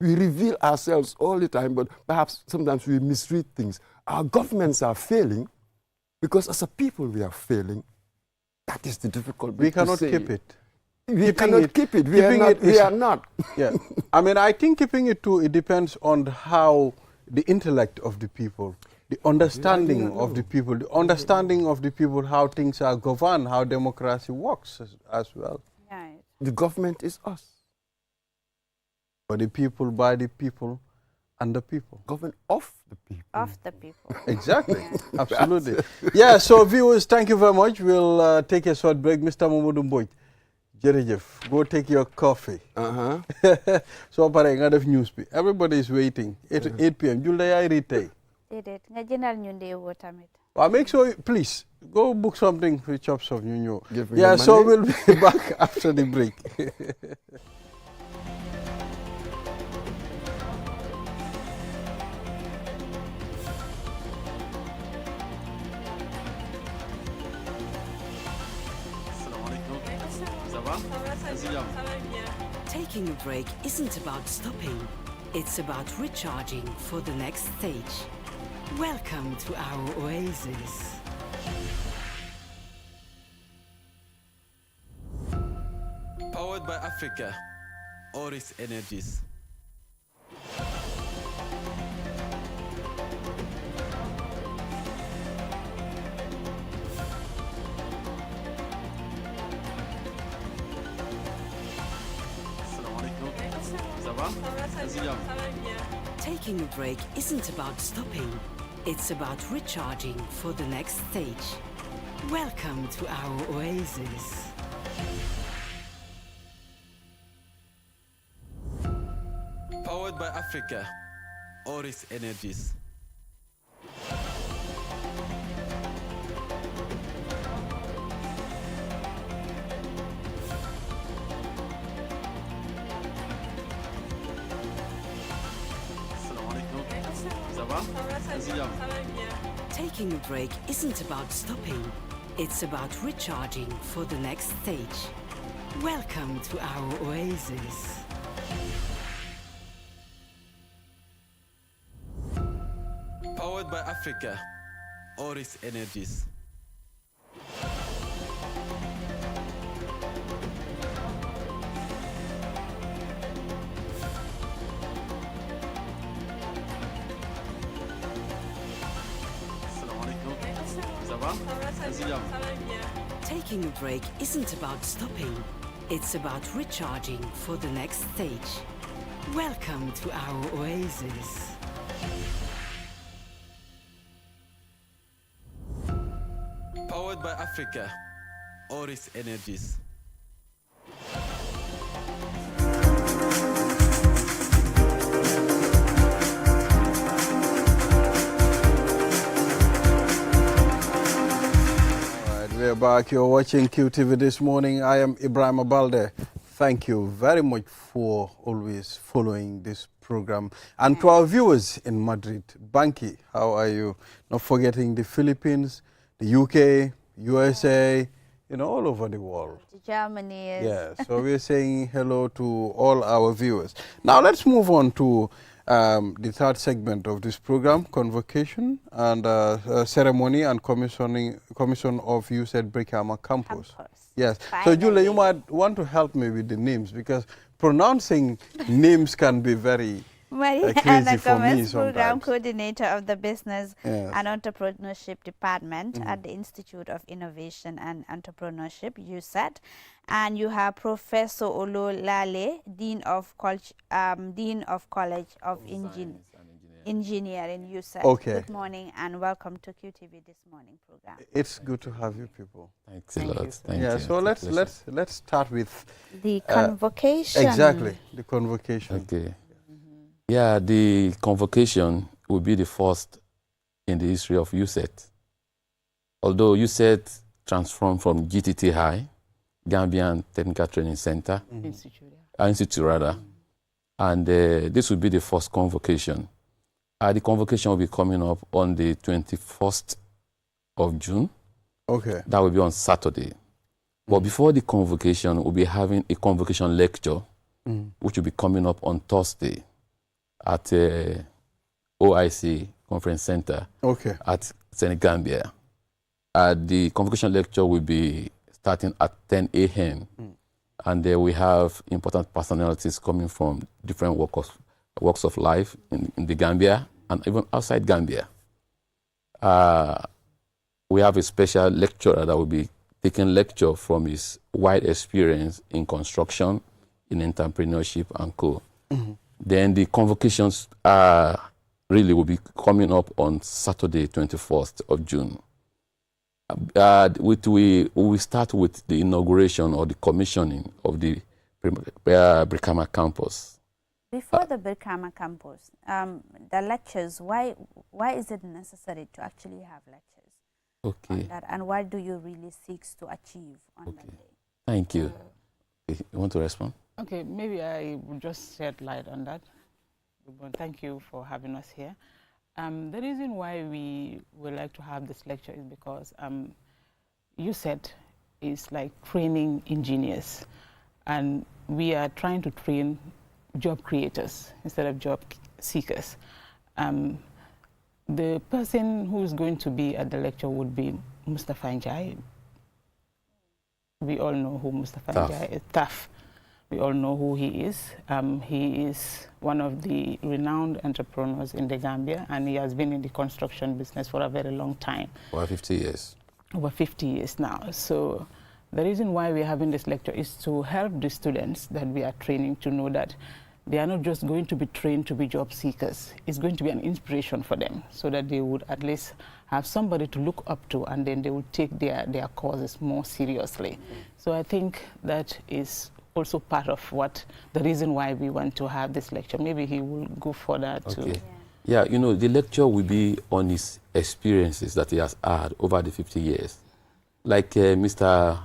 We reveal ourselves all the time, but perhaps sometimes we misread things. Our governments are failing because as a people we are failing. That is the difficult bit We to cannot say. keep it. We cannot keep it. We are keeping not. it We is- are not. Yeah, I mean, I think keeping it too, it depends on how the intellect of the people, the understanding of the people, the understanding of the people, how things are governed, how democracy works as well. Right. The government is us. For the people, by the people, and the people. Government of the people. Of the people. Exactly, absolutely. Yeah, so viewers, thank you very much. We'll take a short break. Mr. Momodou Mbodj, Jerejef, go take your coffee. So, pare nga def news bi. Everybody is waiting. 8 p.m. Julde yaay read tey. Déedéet nga jëndal ñu ndeewoo tamit. Well, make sure, please, go book something for chops of New Give me Yeah, your so money. we'll be back after the break. Taking a break isn't about stopping, it's about recharging for the next stage. Welcome to our oasis. Powered by Africa, Oris Energies. Taking a break isn't about stopping, It's about recharging for the next stage. Welcome to our oasis. Powered by Africa, Oris Energies. Taking a break isn't about stopping. It's about recharging for the next stage. Welcome to our oasis. Powered by Africa, Oris Energies. Taking a break isn't about stopping. It's about recharging for the next stage. Welcome to our oasis. Powered by Africa, Oris Energies. We're back. You're watching QTV this morning. I am Ibrahim Balde. Thank you very much for always following this program. And to our viewers in Madrid, Banki, how are you? Not forgetting the Philippines, the UK, USA, you know, all over the world. Germany is. Yeah, so we're saying hello to all our viewers. Now let's move on to the third segment of this program, convocation and ceremony and commission of USET Brikama campus. Yes. Finally. So Julia, you might want to help me with the names because pronouncing names can be very crazy for me sometimes. Program coordinator of the Business Yes. and Entrepreneurship Department at the Institute of Innovation and Entrepreneurship, USET. And you have Professor Olo Lale, Dean of College of Engineering, USET. Okay. Good morning and welcome to QTV This Morning program. It's good to have you people. Thanks a lot. Thank Yeah, you. so let's start with The convocation. exactly the convocation. Okay. Yeah, the convocation will be the first in the history of USET. Although USET transformed from GTT High, Gambian Technical Training Center, Institute rather, and this will be the first convocation. The convocation will be coming up on the 21st of June. Okay. That will be on Saturday. But before the convocation, we'll be having a convocation lecture, which will be coming up on Thursday at OIC Conference Center at Senegambia. The convocation lecture will be starting at 10 a.m. And we have important personalities coming from different walks of life in the Gambia and even outside Gambia. We have a special lecturer that will be taking lecture from his wide experience in construction, in entrepreneurship and co. Then the convocations really will be coming up on Saturday, 21st of June. We start with the inauguration or the commissioning of the Brikama campus. Before the Brikama campus, the lectures, why is it necessary to actually have lectures? Okay. On that, and what do you really seek to achieve on that day? Thank you. You want to respond? Okay, maybe I will just shed light on that. Thank you for having us here. The reason why we would like to have this lecture is because USET is like training engineers, and we are trying to train job creators instead of job seekers. The person who is going to be at the lecture would be Mustafa Njai. We all know who Mustafa Njai is. Tough. We all know who he is. He is one of the renowned entrepreneurs in the Gambia, and he has been in the construction business for a very long time. Over 50 years. Over 50 years now. So the reason why we're having this lecture is to help the students that we are training to know that they are not just going to be trained to be job seekers. It's going to be an inspiration for them, so that they would at least have somebody to look up to, and then they would take their causes more seriously. So I think that is also part of what the reason why we want to have this lecture. Maybe he will go further too. Okay. Yeah, you know, the lecture will be on his experiences that he has had over the 50 years. Like Mr.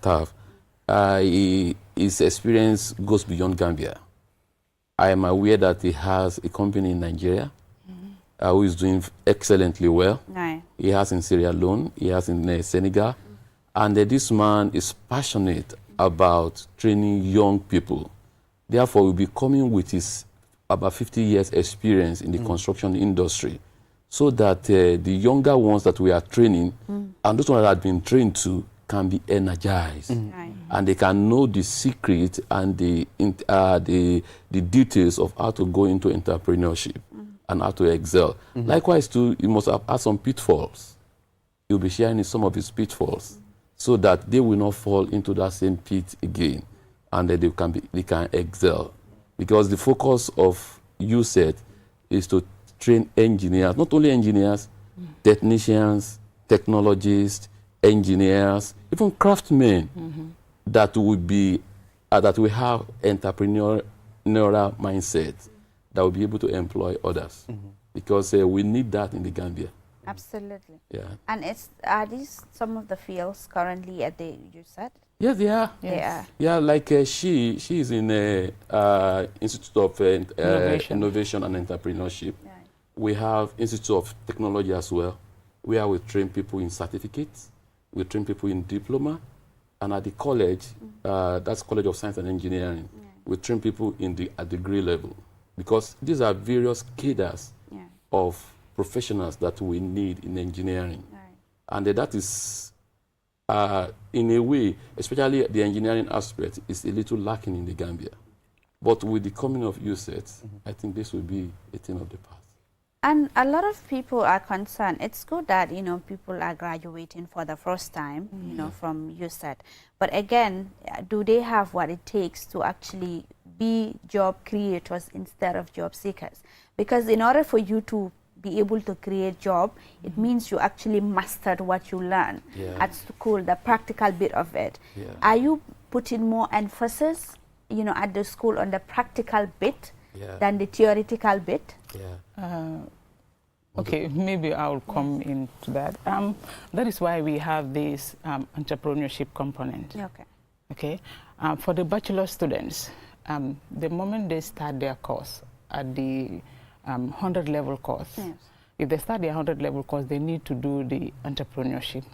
Tav, his experience goes beyond Gambia. I am aware that he has a company in Nigeria who is doing excellently well. Right. He has in Sierra Leone, he has in Senegal. And this man is passionate about training young people. Therefore, will be coming with his about 50 years experience in the construction industry, so that the younger ones that we are training and those ones that have been trained to can be energized, and they can know the secret and the details of how to go into entrepreneurship and how to excel. Likewise, too, you must have had some pitfalls. You'll be sharing some of his pitfalls, so that they will not fall into that same pit again, and that they can excel. Because the focus of USET is to train engineers, not only engineers, technicians, technologists, engineers, even craftsmen that will be that will have entrepreneurial mindset, that will be able to employ others, because we need that in the Gambia. Absolutely. Yeah. And are these some of the fields currently at the USET? Yes, they are. They are. Yeah, like she is in Institute of Innovation and Entrepreneurship. Right. We have Institute of Technology as well, where we train people in certificates, we train people in diploma, and at the college, that's College of Science and Engineering, we train people in at degree level, because these are various cadres of professionals that we need in engineering. Right. And that is, in a way, especially the engineering aspect, is a little lacking in the Gambia. But with the coming of USET, I think this will be a thing of the past. And a lot of people are concerned. It's good that, you know, people are graduating for the first time, you know, from USET. But again, do they have what it takes to actually be job creators instead of job seekers? Because in order for you to be able to create job, it means you actually mastered what you learned at school, the practical bit of it. Are you putting more emphasis, you know, at the school on the practical bit than the theoretical bit? Okay, maybe I'll come into that. That is why we have this entrepreneurship component. Okay. For the bachelor students, the moment they start their course at the 100 level course, if they start their 100 level course, they need to do the entrepreneurship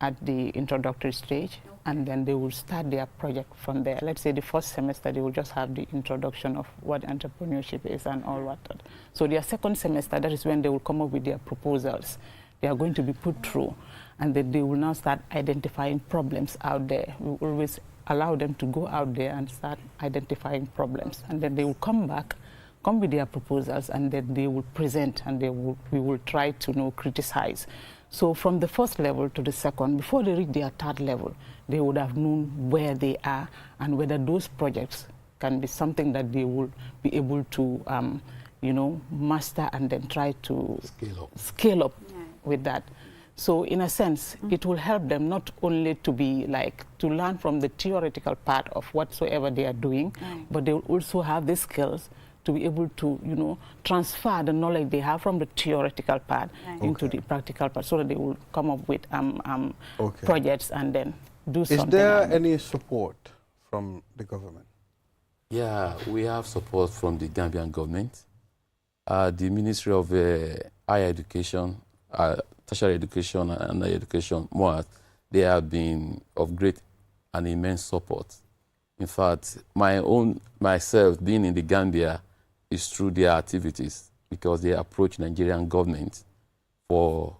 at the introductory stage, and then they will start their project from there. Let's say the first semester, they will just have the introduction of what entrepreneurship is and all that. So their second semester, that is when they will come up with their proposals. They are going to be put through, and then they will now start identifying problems out there. We will always allow them to go out there and start identifying problems, and then they will come with their proposals, and then they will present, and we will try to criticize. So from the first level to the second, before they reach their third level, they would have known where they are and whether those projects can be something that they will be able to, master and then try to scale up with that. So in a sense, it will help them not only to be to learn from the theoretical part of whatsoever they are doing, but they will also have the skills to be able to, transfer the knowledge they have from the theoretical part into the practical part, so that they will come up with projects and then do something. Is there any support from the government? Yeah, we have support from the Gambian government. The Ministry of Higher Education, Tertiary Education and Higher Education, they have been of great and immense support. In fact, myself being in the Gambia is through their activities, because they approach Nigerian government for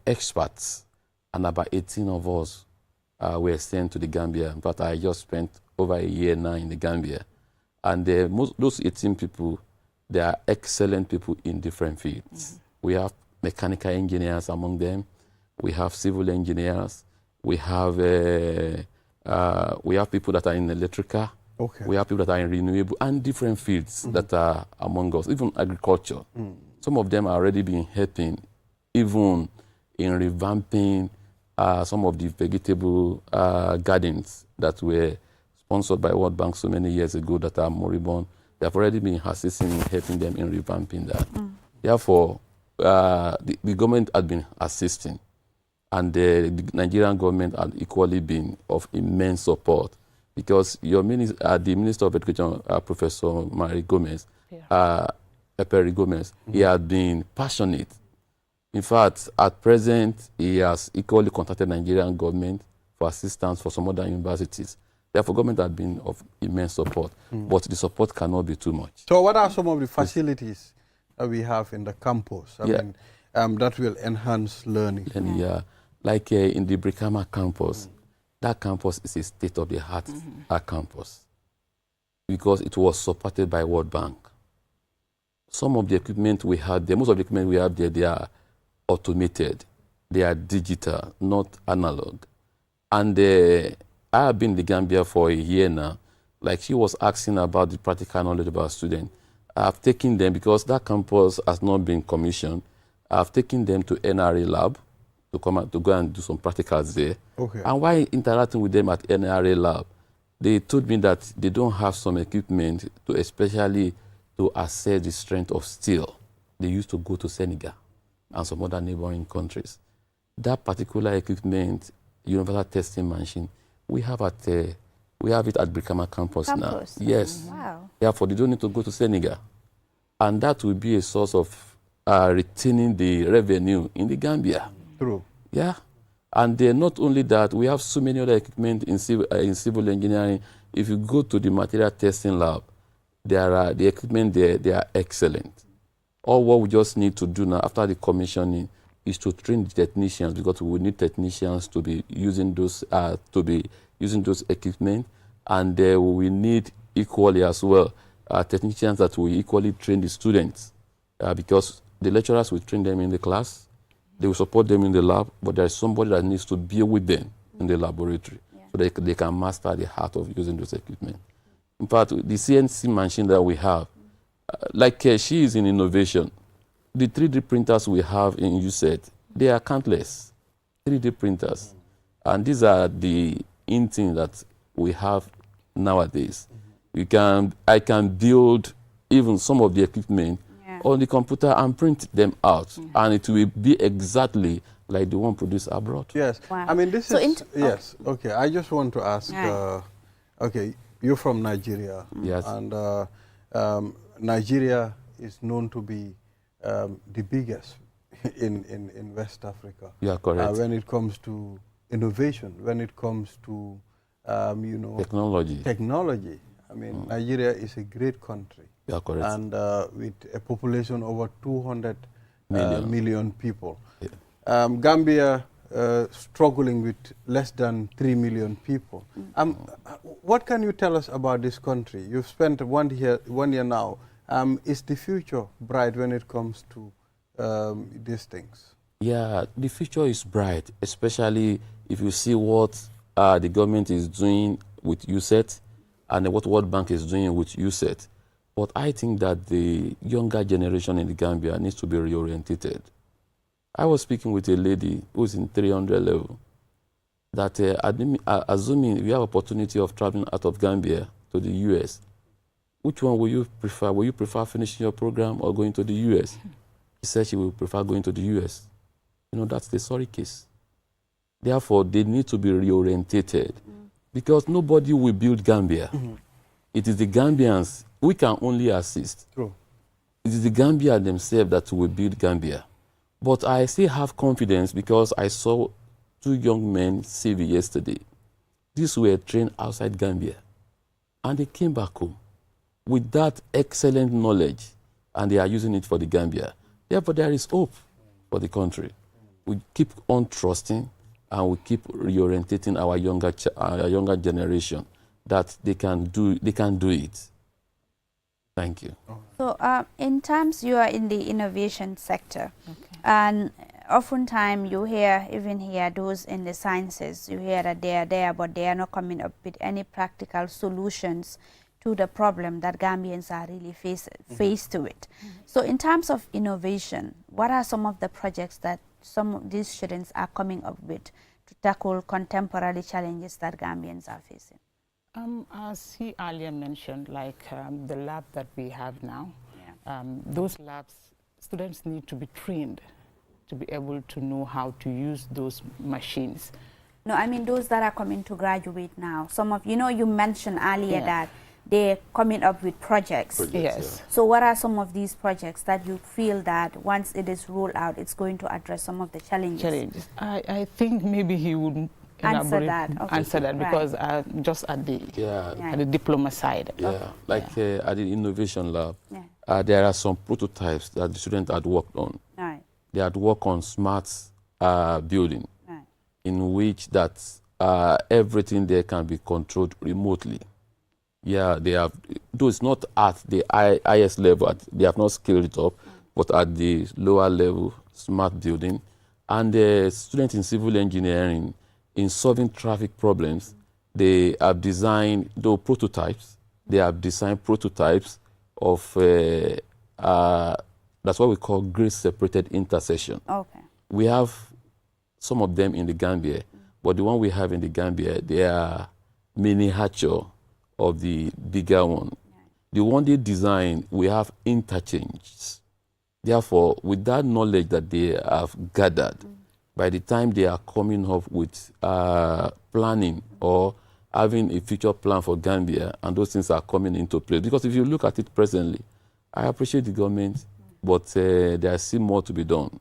experts, and about 18 of us were sent to the Gambia. In fact, I just spent over a year now in the Gambia, and those 18 people, they are excellent people in different fields. We have mechanical engineers among them, we have civil engineers, we have people that are in electrical, Okay. We have people that are in renewable and different fields that are among us, even agriculture. Some of them are already been helping, even in revamping some of the vegetable gardens that were sponsored by World Bank so many years ago that are moribund. They have already been assisting in helping them in revamping that. Therefore, the government had been assisting, and the Nigerian government had equally been of immense support, because your the Minister of Education, Professor Mary Gomez, Perry Gomez, he had been passionate. In fact, at present, he has equally contacted Nigerian government for assistance for some other universities. Therefore, government has been of immense support, but the support cannot be too much. So what are some of the facilities that we have in the campus? I mean, that will enhance learning. And like in the Brikama campus, that campus is a state-of-the-art campus, because it was supported by World Bank. Some of the equipment we had there, most of the equipment we have there, they are automated. They are digital, not analog. And I have been in the Gambia for a year now. Like she was asking about the practical knowledge about students. I've taken them, because that campus has not been commissioned, I've taken them to NRA lab to go and do some practicals there. Okay. And while interacting with them at NRA lab, they told me that they don't have some equipment to especially to assess the strength of steel. They used to go to Senegal and some other neighboring countries. That particular equipment, universal testing machine, we have it at Brikama campus now. Yes. Wow. Therefore, they don't need to go to Senegal. And that will be a source of retaining the revenue in the Gambia. True. Yeah. And not only that, we have so many other equipment in civil engineering. If you go to the material testing lab, the equipment there, they are excellent. All what we just need to do now after the commissioning is to train the technicians, because we need technicians to be using those equipment, and we need equally as well technicians that will equally train the students, because the lecturers will train them in the class, they will support them in the lab, but there is somebody that needs to be with them in the laboratory so they can master the art of using those equipment. In fact, the CNC machine that we have, she is in innovation. The 3D printers we have in USET, they are countless 3D printers. And these are the things that we have nowadays. I can build even some of the equipment on the computer and print them out, and it will be exactly like the one produced abroad. Yes. Wow. I mean, this So is, yes. Okay, I just want to ask, okay, you're from Nigeria. Yes. And Nigeria is known to be the biggest in West Africa. You are correct. When it comes to innovation, when it comes to, technology. I mean, Nigeria is a great country. You are correct. And with a population over 200 million people. Yeah. Gambia struggling with less than 3 million people. What can you tell us about this country? You've spent 1 year now. Is the future bright when it comes to these things? Yeah, the future is bright, especially if you see what the government is doing with USET and what World Bank is doing with USET. But I think that the younger generation in the Gambia needs to be reorientated. I was speaking with a lady who's in 300 level, that assuming we have opportunity of traveling out of Gambia to the US, which one will you prefer? Will you prefer finishing your program or going to the US? She said she will prefer going to the US. That's the sorry case. Therefore, they need to be reorientated, because nobody will build Gambia. It is the Gambians. We can only assist. True. It is the Gambia themselves that will build Gambia. But I still have confidence, because I saw 2 young men CV yesterday. These were trained outside Gambia, and they came back home with that excellent knowledge, and they are using it for the Gambia. Therefore, there is hope for the country. We keep on trusting, and we keep reorientating our younger generation that they can do it. Thank you. So in terms, you are in the innovation sector, and oftentimes you hear, even here, those in the sciences, you hear that they are there, but they are not coming up with any practical solutions to the problem that Gambians are really faced with. So in terms of innovation, what are some of the projects that some of these students are coming up with to tackle contemporary challenges that Gambians are facing? As he earlier mentioned, like the lab that we have now, Yeah. those labs, students need to be trained to be able to know how to use those machines. No, I mean those that are coming to graduate now. Some of, you mentioned earlier Yeah. that they're coming up with projects. Yes. So what are some of these projects that you feel that once it is rolled out, it's going to address some of the challenges? I think maybe he would Answer elaborate- that. Okay. answer that, Right. because just at the Yeah. at the diploma side. Like at the innovation lab, Yeah. there are some prototypes that the students had worked on. Right. They had worked on smart building, Right. in which that everything there can be controlled remotely. Yeah, they have, though it's not at the highest level, they have not scaled it up, but at the lower level, smart building. And the students in civil engineering, in solving traffic problems, they have designed, though prototypes, they have designed prototypes of, that's what we call grade separated intersection. Okay. We have some of them in the Gambia, but the one we have in the Gambia, they are miniature of the bigger one. The one they design, we have interchanges. Therefore, with that knowledge that they have gathered, by the time they are coming up with planning or having a future plan for Gambia, and those things are coming into place. Because if you look at it presently, I appreciate the government, but there's still more to be done.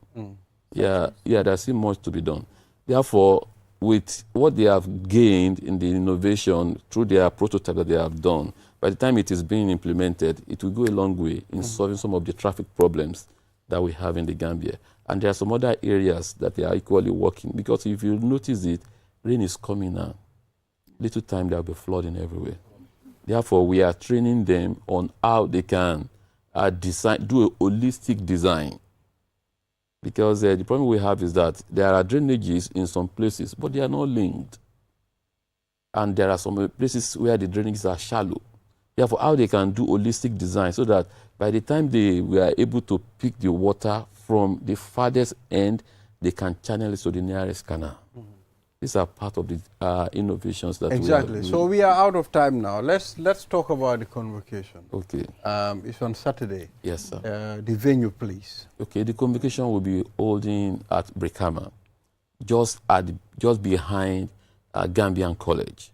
There's still much to be done. Therefore, with what they have gained in the innovation through their prototype that they have done, by the time it is being implemented, it will go a long way in solving some of the traffic problems that we have in the Gambia. And there are some other areas that they are equally working, because if you notice it, rain is coming now. Little time there will be flooding everywhere. Therefore, we are training them on how they can do a holistic design. Because the problem we have is that there are drainages in some places, but they are not linked. And there are some places where the drainages are shallow. Therefore, how they can do holistic design so that by the time they were able to pick the water from the farthest end, they can channel it to the nearest canal. These are part of the innovations that Exactly. we are doing. So we are out of time now. Let's talk about the convocation. Okay. It's on Saturday. Yes, sir. The venue, please. Okay, the convocation will be holding at Brikama, just behind Gambian College.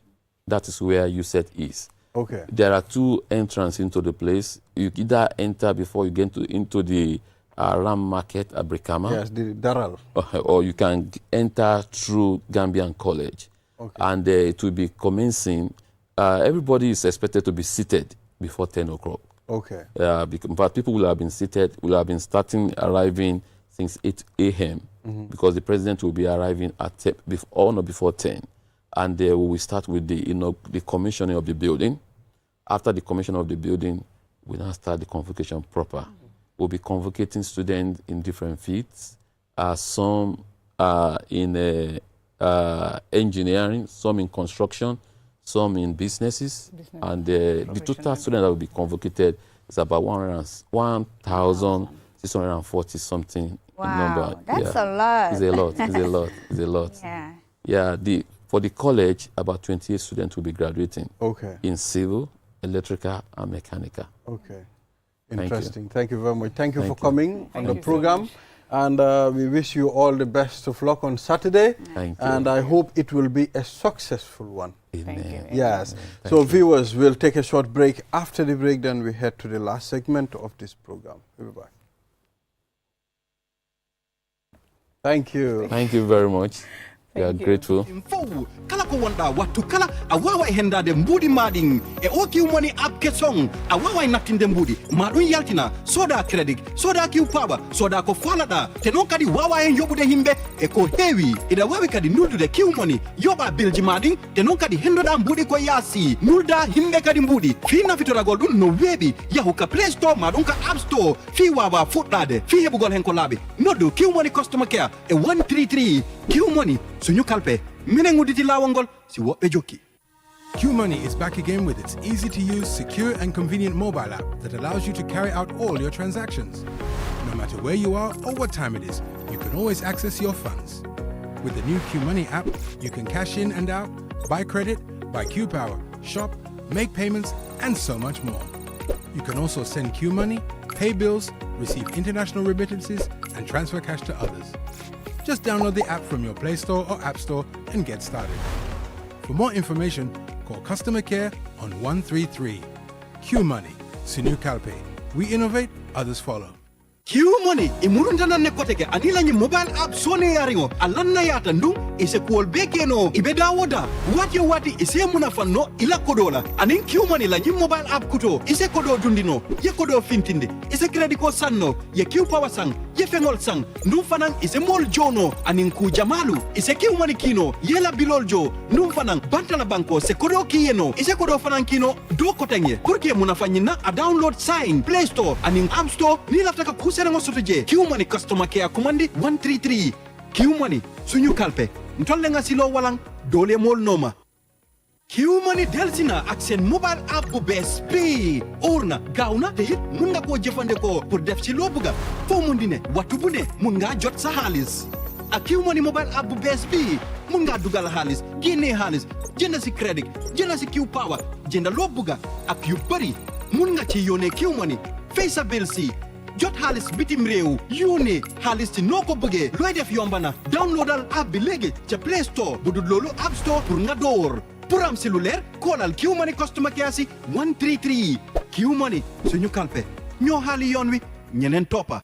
That is where USET is. Okay. There are two entrances into the place. You either enter before you get into the Ram Market at Brikama. Yes, the Daral. Or you can enter through Gambian College. Okay. And it will be commencing. Everybody is expected to be seated before 10 o'clock. Okay. But people will have been seated, will have been arriving since 8 a.m. Because the president will be arriving at before 10. And we will start with the commissioning of the building. After the commissioning of the building, we now start the convocation proper. We'll be convocating students in different fields, some in engineering, some in construction, some in businesses. And the total student that will be convocated is about 1,640 something number. That's a lot. It's a lot. It's a lot. It's a lot. Yeah. Yeah. For the college, about 28 students will be graduating. Okay. In civil, electrical, and mechanical. Okay. Thank you. Interesting. Thank you very much. Thank you for Thank you. coming on the you so program. much. And we wish you all the best of luck on Saturday. Thank you. And I hope it will be a successful one. Thank you. Amen. Yes. Thank So you. viewers, we'll take a short break. After the break, then we head to the last segment of this program. We'll be back. Thank you. Thank you very much. We are Thank you. grateful. ko wonda wattu kala a wawa hendade mbudi madin e o Q Money app ke song a wawa nattinde mbudi madun yaltina soda credit soda Q power soda ko falada te non kadi wawa en yobude himbe e ko heewi ida wawi kadi nuldude Q Money yoba bilji madin te non kadi hendoda mbudi ko yasi nulda himbe kadi mbudi fi nafitoragol dun no webi yahu ka Play Store madun ka App Store fi wawa fuddade fi hebugol hen ko labi noddu Q Money customer care e 133 Q Money suñu kalpe minen nguditi lawol si wobbe jokki. QMoney is back again with its easy-to-use, secure and convenient mobile app that allows you to carry out all your transactions. No matter where you are or what time it is, you can always access your funds. With the new QMoney app, you can cash in and out, buy credit, buy Q Power, shop, make payments, and so much more. You can also send QMoney, pay bills, receive international remittances, and transfer cash to others. Just download the app from your Play Store or App Store and get started. For more information, call customer care on 133. Q Money, Sinu Kalpe. We innovate, others follow. Q Money imurundana ne koteke anila ni mobile app sone yaringo alanna yata ndung ise kuol bekeno ibeda woda wati ise munafano ila kodola anin Q Money la ni mobile app kuto ise kodo dundino ye kodo fintinde ise credit ko sanno ye Q Power sang ye fengol sang ndum fanan ise mol jono anin ku jamalu ise Q Money kino yela bilol jo ndum fanan bantala banko se kodo kiyeno ise kodo fanan kino do kotenye kurke munafanyina a download sign Play Store anin App Store ni laftaka Serengo sotoje Q Money customer care commandi 133 Q Money suñu kalpe ntolle nga silo walang dole mol noma Q Money delsina ak sen mobile app bu bes bi orna gawna te hit mun nga ko jefande ko pour def ci lo buga fo mun dine watu bu ne mun nga jot sa halis ak Q Money mobile app bu bes bi mun nga dugal halis gene halis jënd ci credit jënd ci Q Power jënd lo buga ak yu bari mun nga ci yone Q Money fay sa bill si jot halis bitim réew yónnee halis ci noo ko bëggee looy def yombana downloadal app bi léegi ca Play Store bu dul loolu App Store pour nga door pour am si lu leer koolal Q Money customer care si 133 Q Money suñu kalpe ñoo xaali yoon wi ñeneen toppa.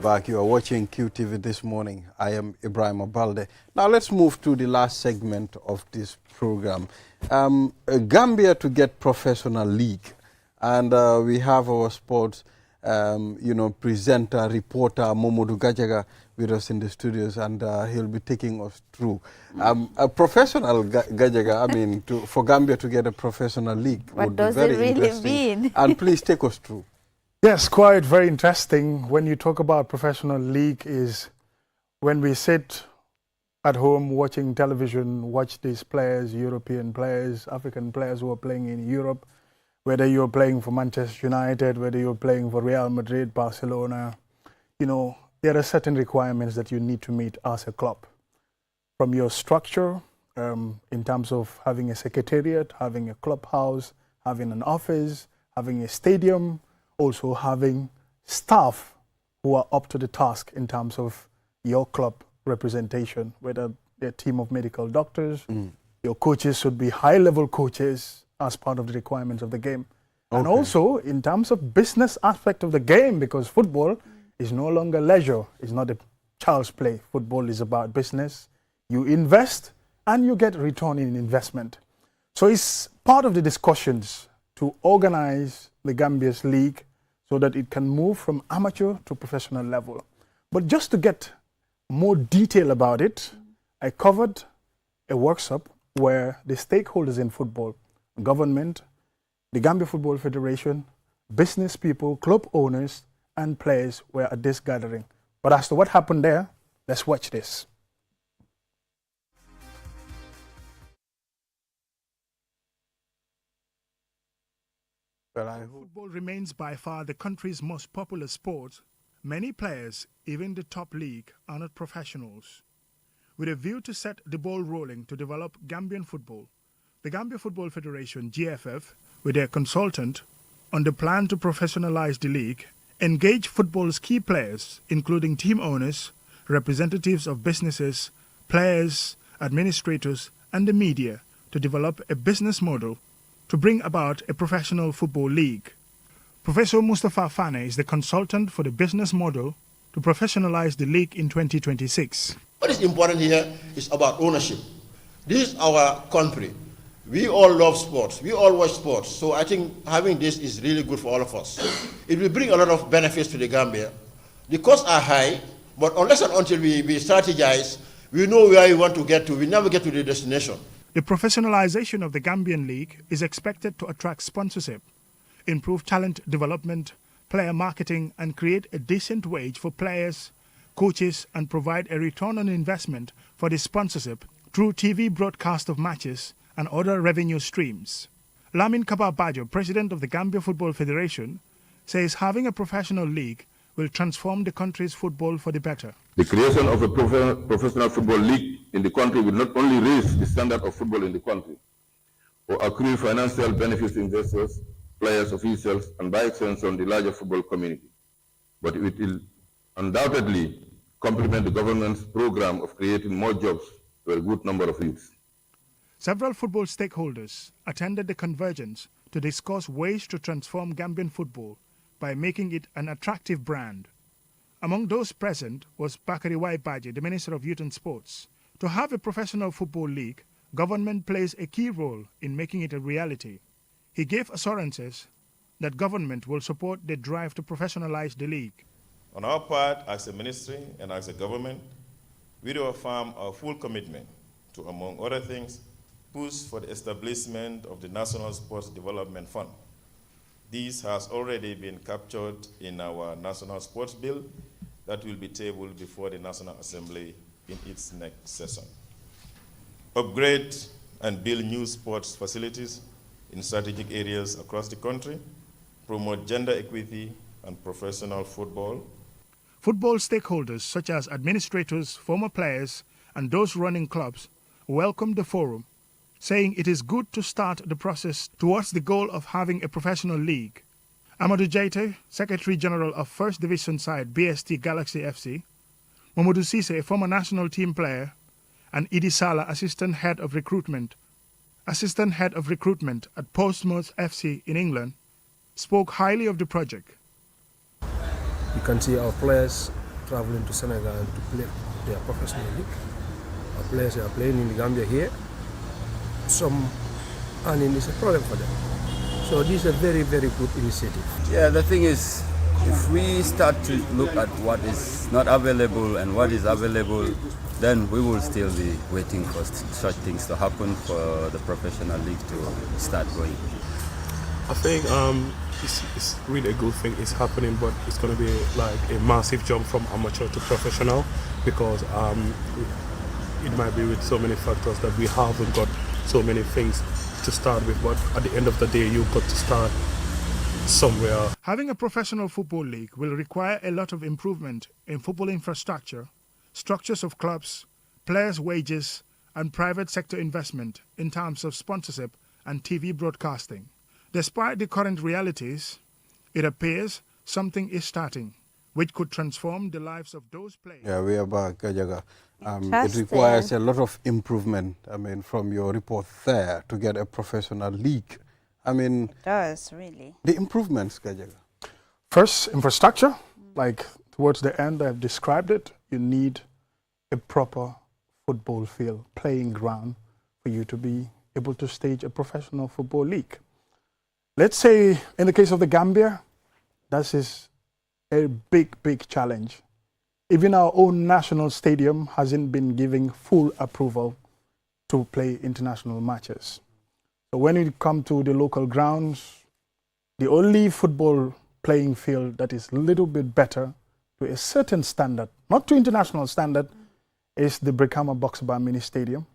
Back. You are watching QTV this morning. I am Ibrahim Abalde. Now let's move to the last segment of this program. Gambia to get professional league, and we have our sports, presenter, reporter Momodu Gajaga with us in the studios, and he'll be taking us through a professional Gajaga. I mean, for Gambia to get a professional league, what does it really mean? And please take us through. Yes, quite very interesting. When you talk about professional league is when we sit at home watching television, watch these players, European players, African players who are playing in Europe, whether you're playing for Manchester United, whether you're playing for Real Madrid, Barcelona, there are certain requirements that you need to meet as a club. From your structure, in terms of having a secretariat, having a clubhouse, having an office, having a stadium, also having staff who are up to the task in terms of your club representation, whether they're a team of medical doctors, your coaches should be high-level coaches as part of the requirements of the game. Okay. And also in terms of business aspect of the game, because football is no longer leisure, it's not a child's play. Football is about business. You invest and you get return in investment. So it's part of the discussions to organize the Gambia's league so that it can move from amateur to professional level. But just to get more detail about it, I covered a workshop where the stakeholders in football, government, the Gambia Football Federation, business people, club owners, and players were at this gathering. But as to what happened there, let's watch this. Football remains by far the country's most popular sport. Many players, even the top league, are not professionals. With a view to set the ball rolling to develop Gambian football, the Gambia Football Federation, GFF, with their consultant on the plan to professionalize the league, engage football's key players, including team owners, representatives of businesses, players, administrators, and the media, to develop a business model to bring about a professional football league. Professor Mustafa Fane is the consultant for the business model to professionalize the league in 2026. What is important here is about ownership. This is our country. We all love sports. We all watch sports. So I think having this is really good for all of us. It will bring a lot of benefits to the Gambia. The costs are high, but unless and until we strategize, we know where we want to get to. We never get to the destination. The professionalization of the Gambian League is expected to attract sponsorship, improve talent development, player marketing, and create a decent wage for players, coaches, and provide a return on investment for the sponsorship through TV broadcast of matches and other revenue streams. Lamin Kababajo, president of the Gambia Football Federation, says having a professional league will transform the country's football for the better. The creation of a professional football league in the country will not only raise the standard of football in the country, or accrue financial benefits to investors, players, officials, and by extension the larger football community, but it will undoubtedly complement the government's program of creating more jobs to a good number of youths. Several football stakeholders attended the convergence to discuss ways to transform Gambian football by making it an attractive brand. Among those present was Bakari Waibaji, the Minister of Youth and Sports. To have a professional football league, government plays a key role in making it a reality. He gave assurances that government will support the drive to professionalize the league. On our part, as a ministry and as a government, we do affirm our full commitment to, among other things, push for the establishment of the National Sports Development Fund. This has already been captured in our National Sports Bill that will be tabled before the National Assembly in its next session. Upgrade and build new sports facilities in strategic areas across the country, promote gender equity and professional football. Football stakeholders such as administrators, former players, and those running clubs welcomed the forum, saying it is good to start the process towards the goal of having a professional league. Amadou Jaite, Secretary General of First Division side BST Galaxy FC, Mamadou Cisse, a former national team player, and Idi Sala, Assistant Head of Recruitment at Portsmouth FC in England, spoke highly of the project. You can see our players traveling to Senegal to play their professional league. Our players are playing in the Gambia here. Some earning is a problem for them. So this is a very, very good initiative. Yeah, the thing is, if we start to look at what is not available and what is available, then we will still be waiting for such things to happen for the professional league to start going. I think it's really a good thing it's happening, but it's going to be like a massive jump from amateur to professional, because it might be with so many factors that we haven't got so many things to start with, but at the end of the day, you've got to start somewhere. Having a professional football league will require a lot of improvement in football infrastructure, structures of clubs, players' wages, and private sector investment in terms of sponsorship and TV broadcasting. Despite the current realities, it appears something is starting, which could transform the lives of those players. Yeah, we are back, Kajaga. It requires a lot of improvement, from your report there to get a professional league. It does, really. The improvements, Kajaga. First, infrastructure. Like towards the end, I've described it. You need a proper football field, playing ground, for you to be able to stage a professional football league. Let's say, in the case of the Gambia, that is a big, big challenge. Even our own national stadium hasn't been giving full approval to play international matches. So when it comes to the local grounds, the only football playing field that is a little bit better to a certain standard, not to international standard, is the Brikama Boxbar Mini Stadium,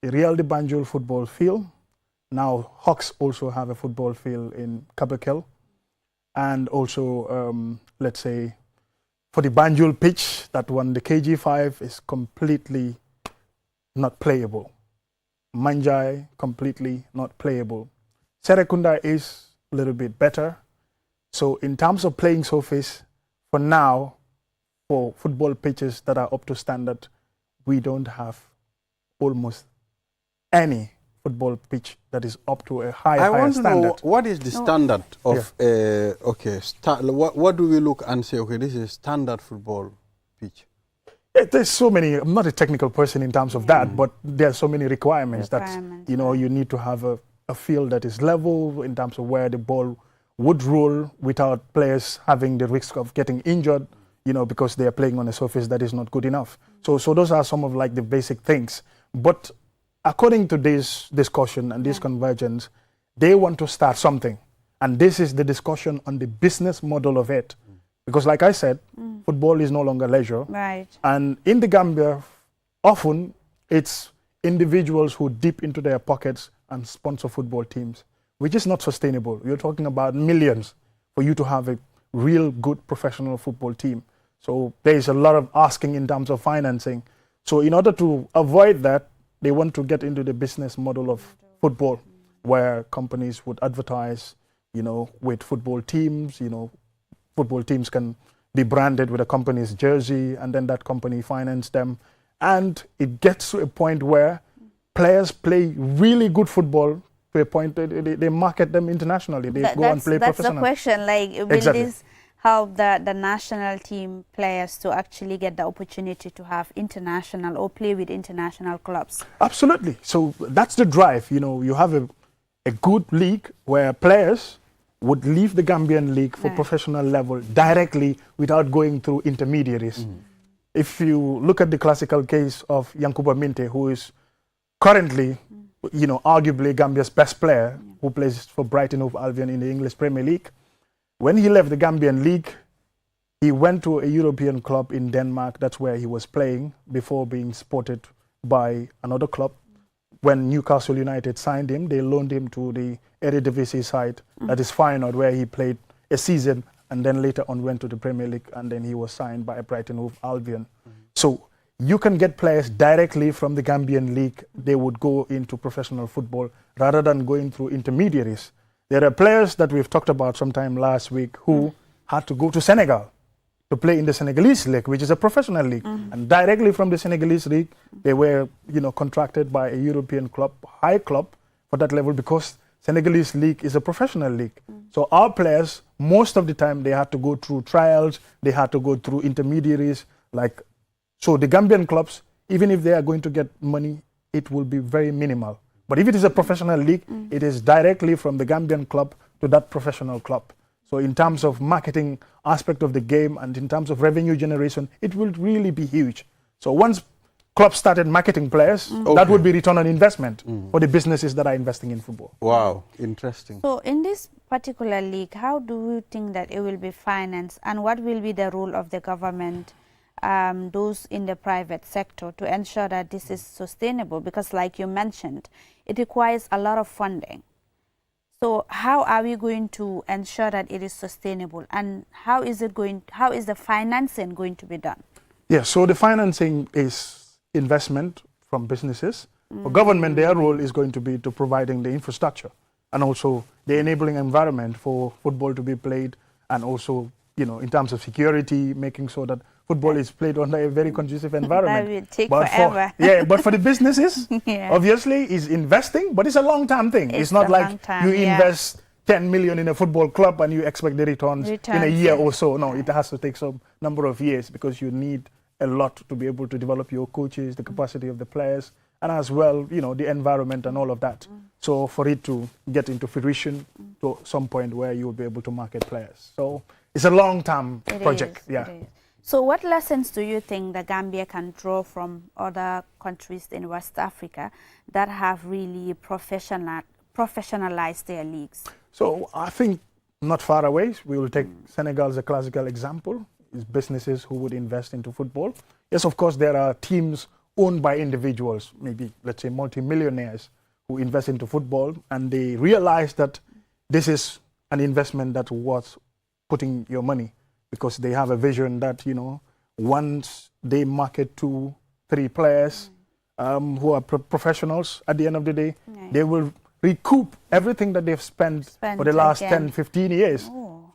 the Real de Banjul football field. Now Hawks also have a football field in Kabakel, and also, let's say, for the Banjul pitch, that one, the KG5 is completely not playable. Manjai, completely not playable. Serekunda is a little bit better. So in terms of playing surface, for now, for football pitches that are up to standard, we don't have almost any football pitch that is up to a higher want to standard. know what is the standard of what do we look and say, okay, this is standard football pitch? There's so many. I'm not a technical person in terms of that, but there are so many requirements that you need to have a field that is level in terms of where the ball would roll without players having the risk of getting injured, because they are playing on a surface that is not good enough. So those are some of like the basic things. But according to this discussion and this convergence, they want to start something. And this is the discussion on the business model of it. Because like I said, football is no longer leisure. Right. And in the Gambia, often it's individuals who dip into their pockets and sponsor football teams, which is not sustainable. You're talking about millions for you to have a real good professional football team. So there's a lot of asking in terms of financing. So in order to avoid that, they want to get into the business model of football, where companies would advertise, with football teams. Football teams can be branded with a company's jersey, and then that company finance them. And it gets to a point where players play really good football to a point that they market them internationally. They go and play professionally. That's the question. Like, will this help the national team players to actually get the opportunity to have international or play with international clubs? Absolutely. So that's the drive. You have a good league where players would leave the Gambian league for professional level directly without going through intermediaries. If you look at the classical case of Yankuba Minte, who is currently, arguably Gambia's best player, who plays for Brighton Hove Albion in the English Premier League. When he left the Gambian league, he went to a European club in Denmark. That's where he was playing before being spotted by another club. When Newcastle United signed him, they loaned him to the Eredivisie side, that is Feyenoord, where he played a season and then later on went to the Premier League, and then he was signed by Brighton Hove Albion. So you can get players directly from the Gambian league. They would go into professional football rather than going through intermediaries. There are players that we've talked about sometime last week who had to go to Senegal to play in the Senegalese league, which is a professional league. And directly from the Senegalese league, they were, contracted by a European club, high club for that level, because Senegalese league is a professional league. So our players, most of the time, they had to go through trials, they had to go through intermediaries. So the Gambian clubs, even if they are going to get money, it will be very minimal. But if it is a professional league, it is directly from the Gambian club to that professional club. So in terms of marketing aspect of the game and in terms of revenue generation, it will really be huge. So once clubs started marketing players, that would be return on investment for the businesses that are investing in football. Wow, interesting. So in this particular league, how do you think that it will be financed, and what will be the role of the government, those in the private sector, to ensure that this is sustainable? Because like you mentioned, it requires a lot of funding. So how are we going to ensure that it is sustainable, and how is the financing going to be done? Yeah, so the financing is investment from businesses. For government, their role is going to be to providing the infrastructure and also the enabling environment for football to be played, and also, in terms of security, making sure that football is played under a very conducive environment. That will take forever. But for the businesses, obviously, is investing, but it's a long-term thing. It's not like you invest 10 million in a football club and you expect the returns in a year or so. No, it has to take some number of years, because you need a lot to be able to develop your coaches, the capacity of the players, and as well, the environment and all of that. So for it to get into fruition to some point where you will be able to market players. So it's a long-term project. So what lessons do you think the Gambia can draw from other countries in West Africa that have really professionalized their leagues? So I think not far away, we will take Senegal as a classical example. Is businesses who would invest into football. Yes, of course, there are teams owned by individuals, maybe, let's say, multimillionaires, who invest into football, and they realize that this is an investment that was putting your money, because they have a vision that, once they market 2-3 players who are professionals, at the end of the day, they will recoup everything that they've spent for the last 10-15 years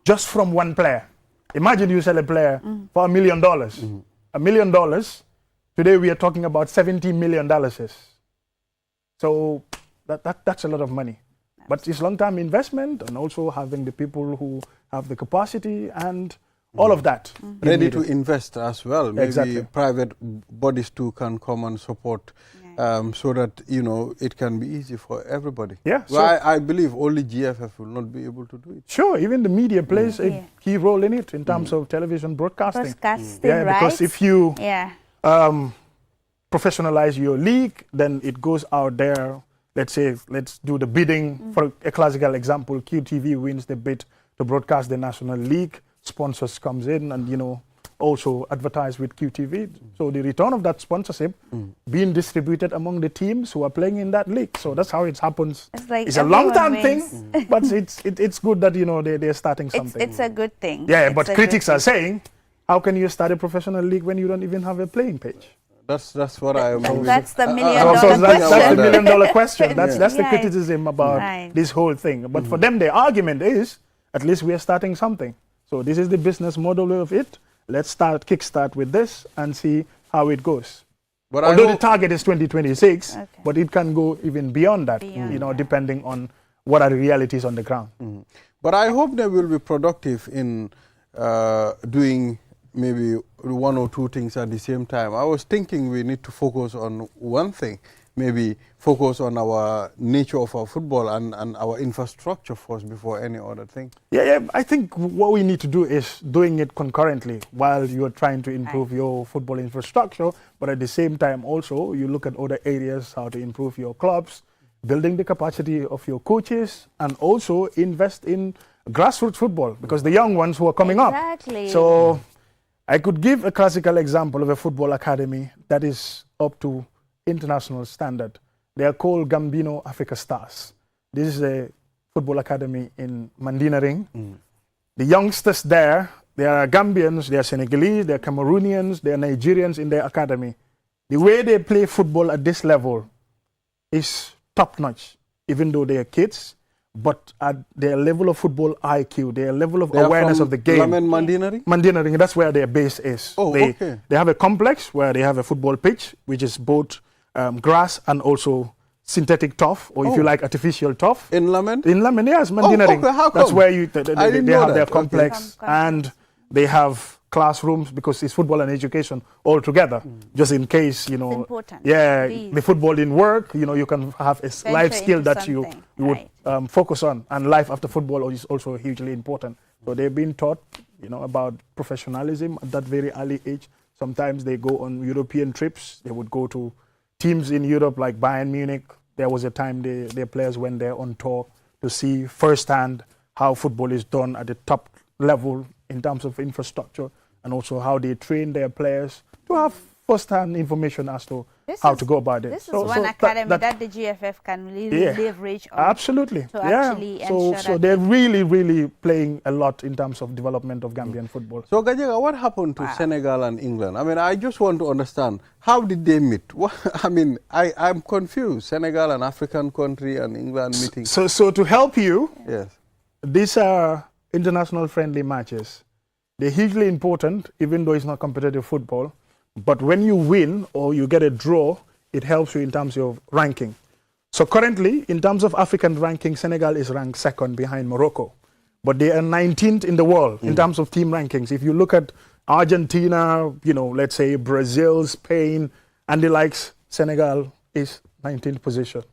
just from one player. Imagine you sell a player for $1 million. $1 million, today we are talking about $70 million. So that's a lot of money. But it's long-term investment, and also having the people who have the capacity and all of that. Ready to invest as well. Maybe Exactly. private bodies too can come and support, so that it can be easy for everybody. Yeah. Well, I believe only GFF will not be able to do it. Sure, even the media plays a key role in it in terms of television broadcasting. Yeah, because if you yeah. Professionalize your league, then it goes out there. Let's say, let's do the bidding. For a classical example, QTV wins the bid to broadcast the National League. Sponsors comes in and, also advertise with QTV. So the return of that sponsorship being distributed among the teams who are playing in that league. So that's how it happens. It's like it's a long-term thing, but it's good that, they're starting something. It's a good thing. Yeah, but critics are saying, how can you start a professional league when you don't even have a playing page? That's what I mean. That's the million-dollar question. That's the million-dollar question. That's the Yeah. criticism about this whole thing. But for them, the argument is, at least we are starting something. So this is the business model of it. Let's kickstart with this and see how it goes. But although the target is 2026, but it can go even beyond that, depending on what are the realities on the ground. But I hope they will be productive in doing maybe one or two things at the same time. I was thinking we need to focus on one thing, maybe focus on our nature of our football and our infrastructure first before any other thing. Yeah, I think what we need to do is doing it concurrently while you're trying to improve your football infrastructure, but at the same time also you look at other areas, how to improve your clubs, building the capacity of your coaches, and also invest in grassroots football, because the young ones who are coming up. So I could give a classical example of a football academy that is up to international standard. They are called Gambino Africa Stars. This is a football academy in Mandina Ring. The youngsters there, they are Gambians, they are Senegalese, they are Cameroonians, they are Nigerians in their academy. The way they play football at this level is top-notch, even though they are kids. But at their level of football IQ, their level of awareness of the game. Mandina Ring? Mandina Ring, that's where their base is. Oh, okay. They have a complex where they have a football pitch, which is both grass and also synthetic turf, or if you like, artificial turf. In Lamen? In Lamen, yes, Mandina Ring. How come? That's where they have their Okay. complex, and they have classrooms, because it's football and education all together, just in case, It's important. Yeah, Please. the football didn't work, you can have a life skill into that you something. would focus on, and life after football is also hugely important. So they've been taught, about professionalism at that very early age. Sometimes they go on European trips. They would go to teams in Europe like Bayern Munich. There was a time their players went there on tour to see firsthand how football is done at the top level in terms of infrastructure, and also how they train their players to have first-hand information as to how to go about it. This is one academy that the GFF can really leverage on. Absolutely. To actually ensure So that they're really, really playing a lot in terms of development of Gambian football. So Gajega, what happened to Senegal and England? I mean, I just want to understand, how did they meet? I'm confused. Senegal, an African country, and England meeting. So to help you, yes, these are international friendly matches. They're hugely important, even though it's not competitive football. But when you win or you get a draw, it helps you in terms of ranking. So currently, in terms of African ranking, Senegal is ranked second behind Morocco. But they are 19th in the world in terms of team rankings. If you look at Argentina, let's say Brazil, Spain, and the likes, Senegal is 19th position.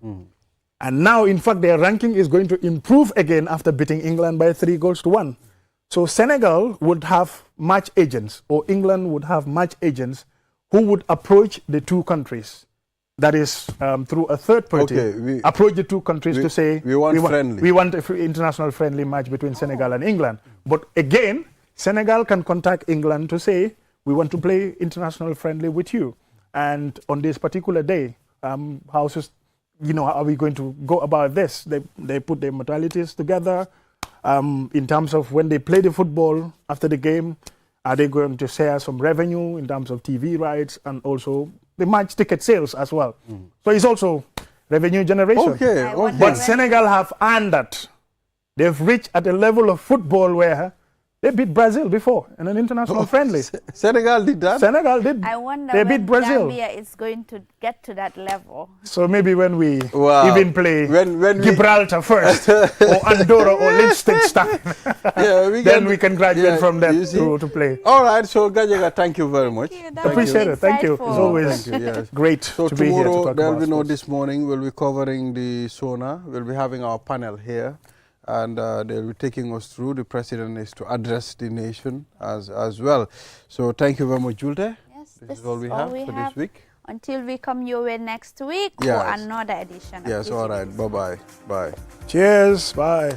And now, in fact, their ranking is going to improve again after beating England by 3-1. So Senegal would have match agents, or England would have match agents who would approach the two countries. That is, through a third party, approach the two countries to say, we want friendly. We want an international friendly match between Senegal and England. But again, Senegal can contact England to say, we want to play international friendly with you. And on this particular day, how are we going to go about this? They put their modalities together. In terms of when they play the football after the game, are they going to share some revenue in terms of TV rights and also the match ticket sales as well? So it's also revenue generation. Okay. But Senegal have earned that. They've reached at a level of football where They beat Brazil before in an international friendly. Senegal did that? Senegal did. I wonder they when beat Brazil. Gambia is going to get to that level. So maybe when we even play Gibraltar first, or Andorra or Liechtenstein, then we can graduate from that to play. All right, so Gajega, thank you very much. Appreciate it. Thank you. It's always great so to be here to talk about there'll be no sports. this morning. We'll be covering the SONA. We'll be having our panel here, and they'll be taking us through. The president is to address the nation as well. So thank you very much, Julte. Yes, this is all we have for this week. Until we come your way next week for another edition. Yes, all right. Bye-bye. Bye. Cheers. Bye.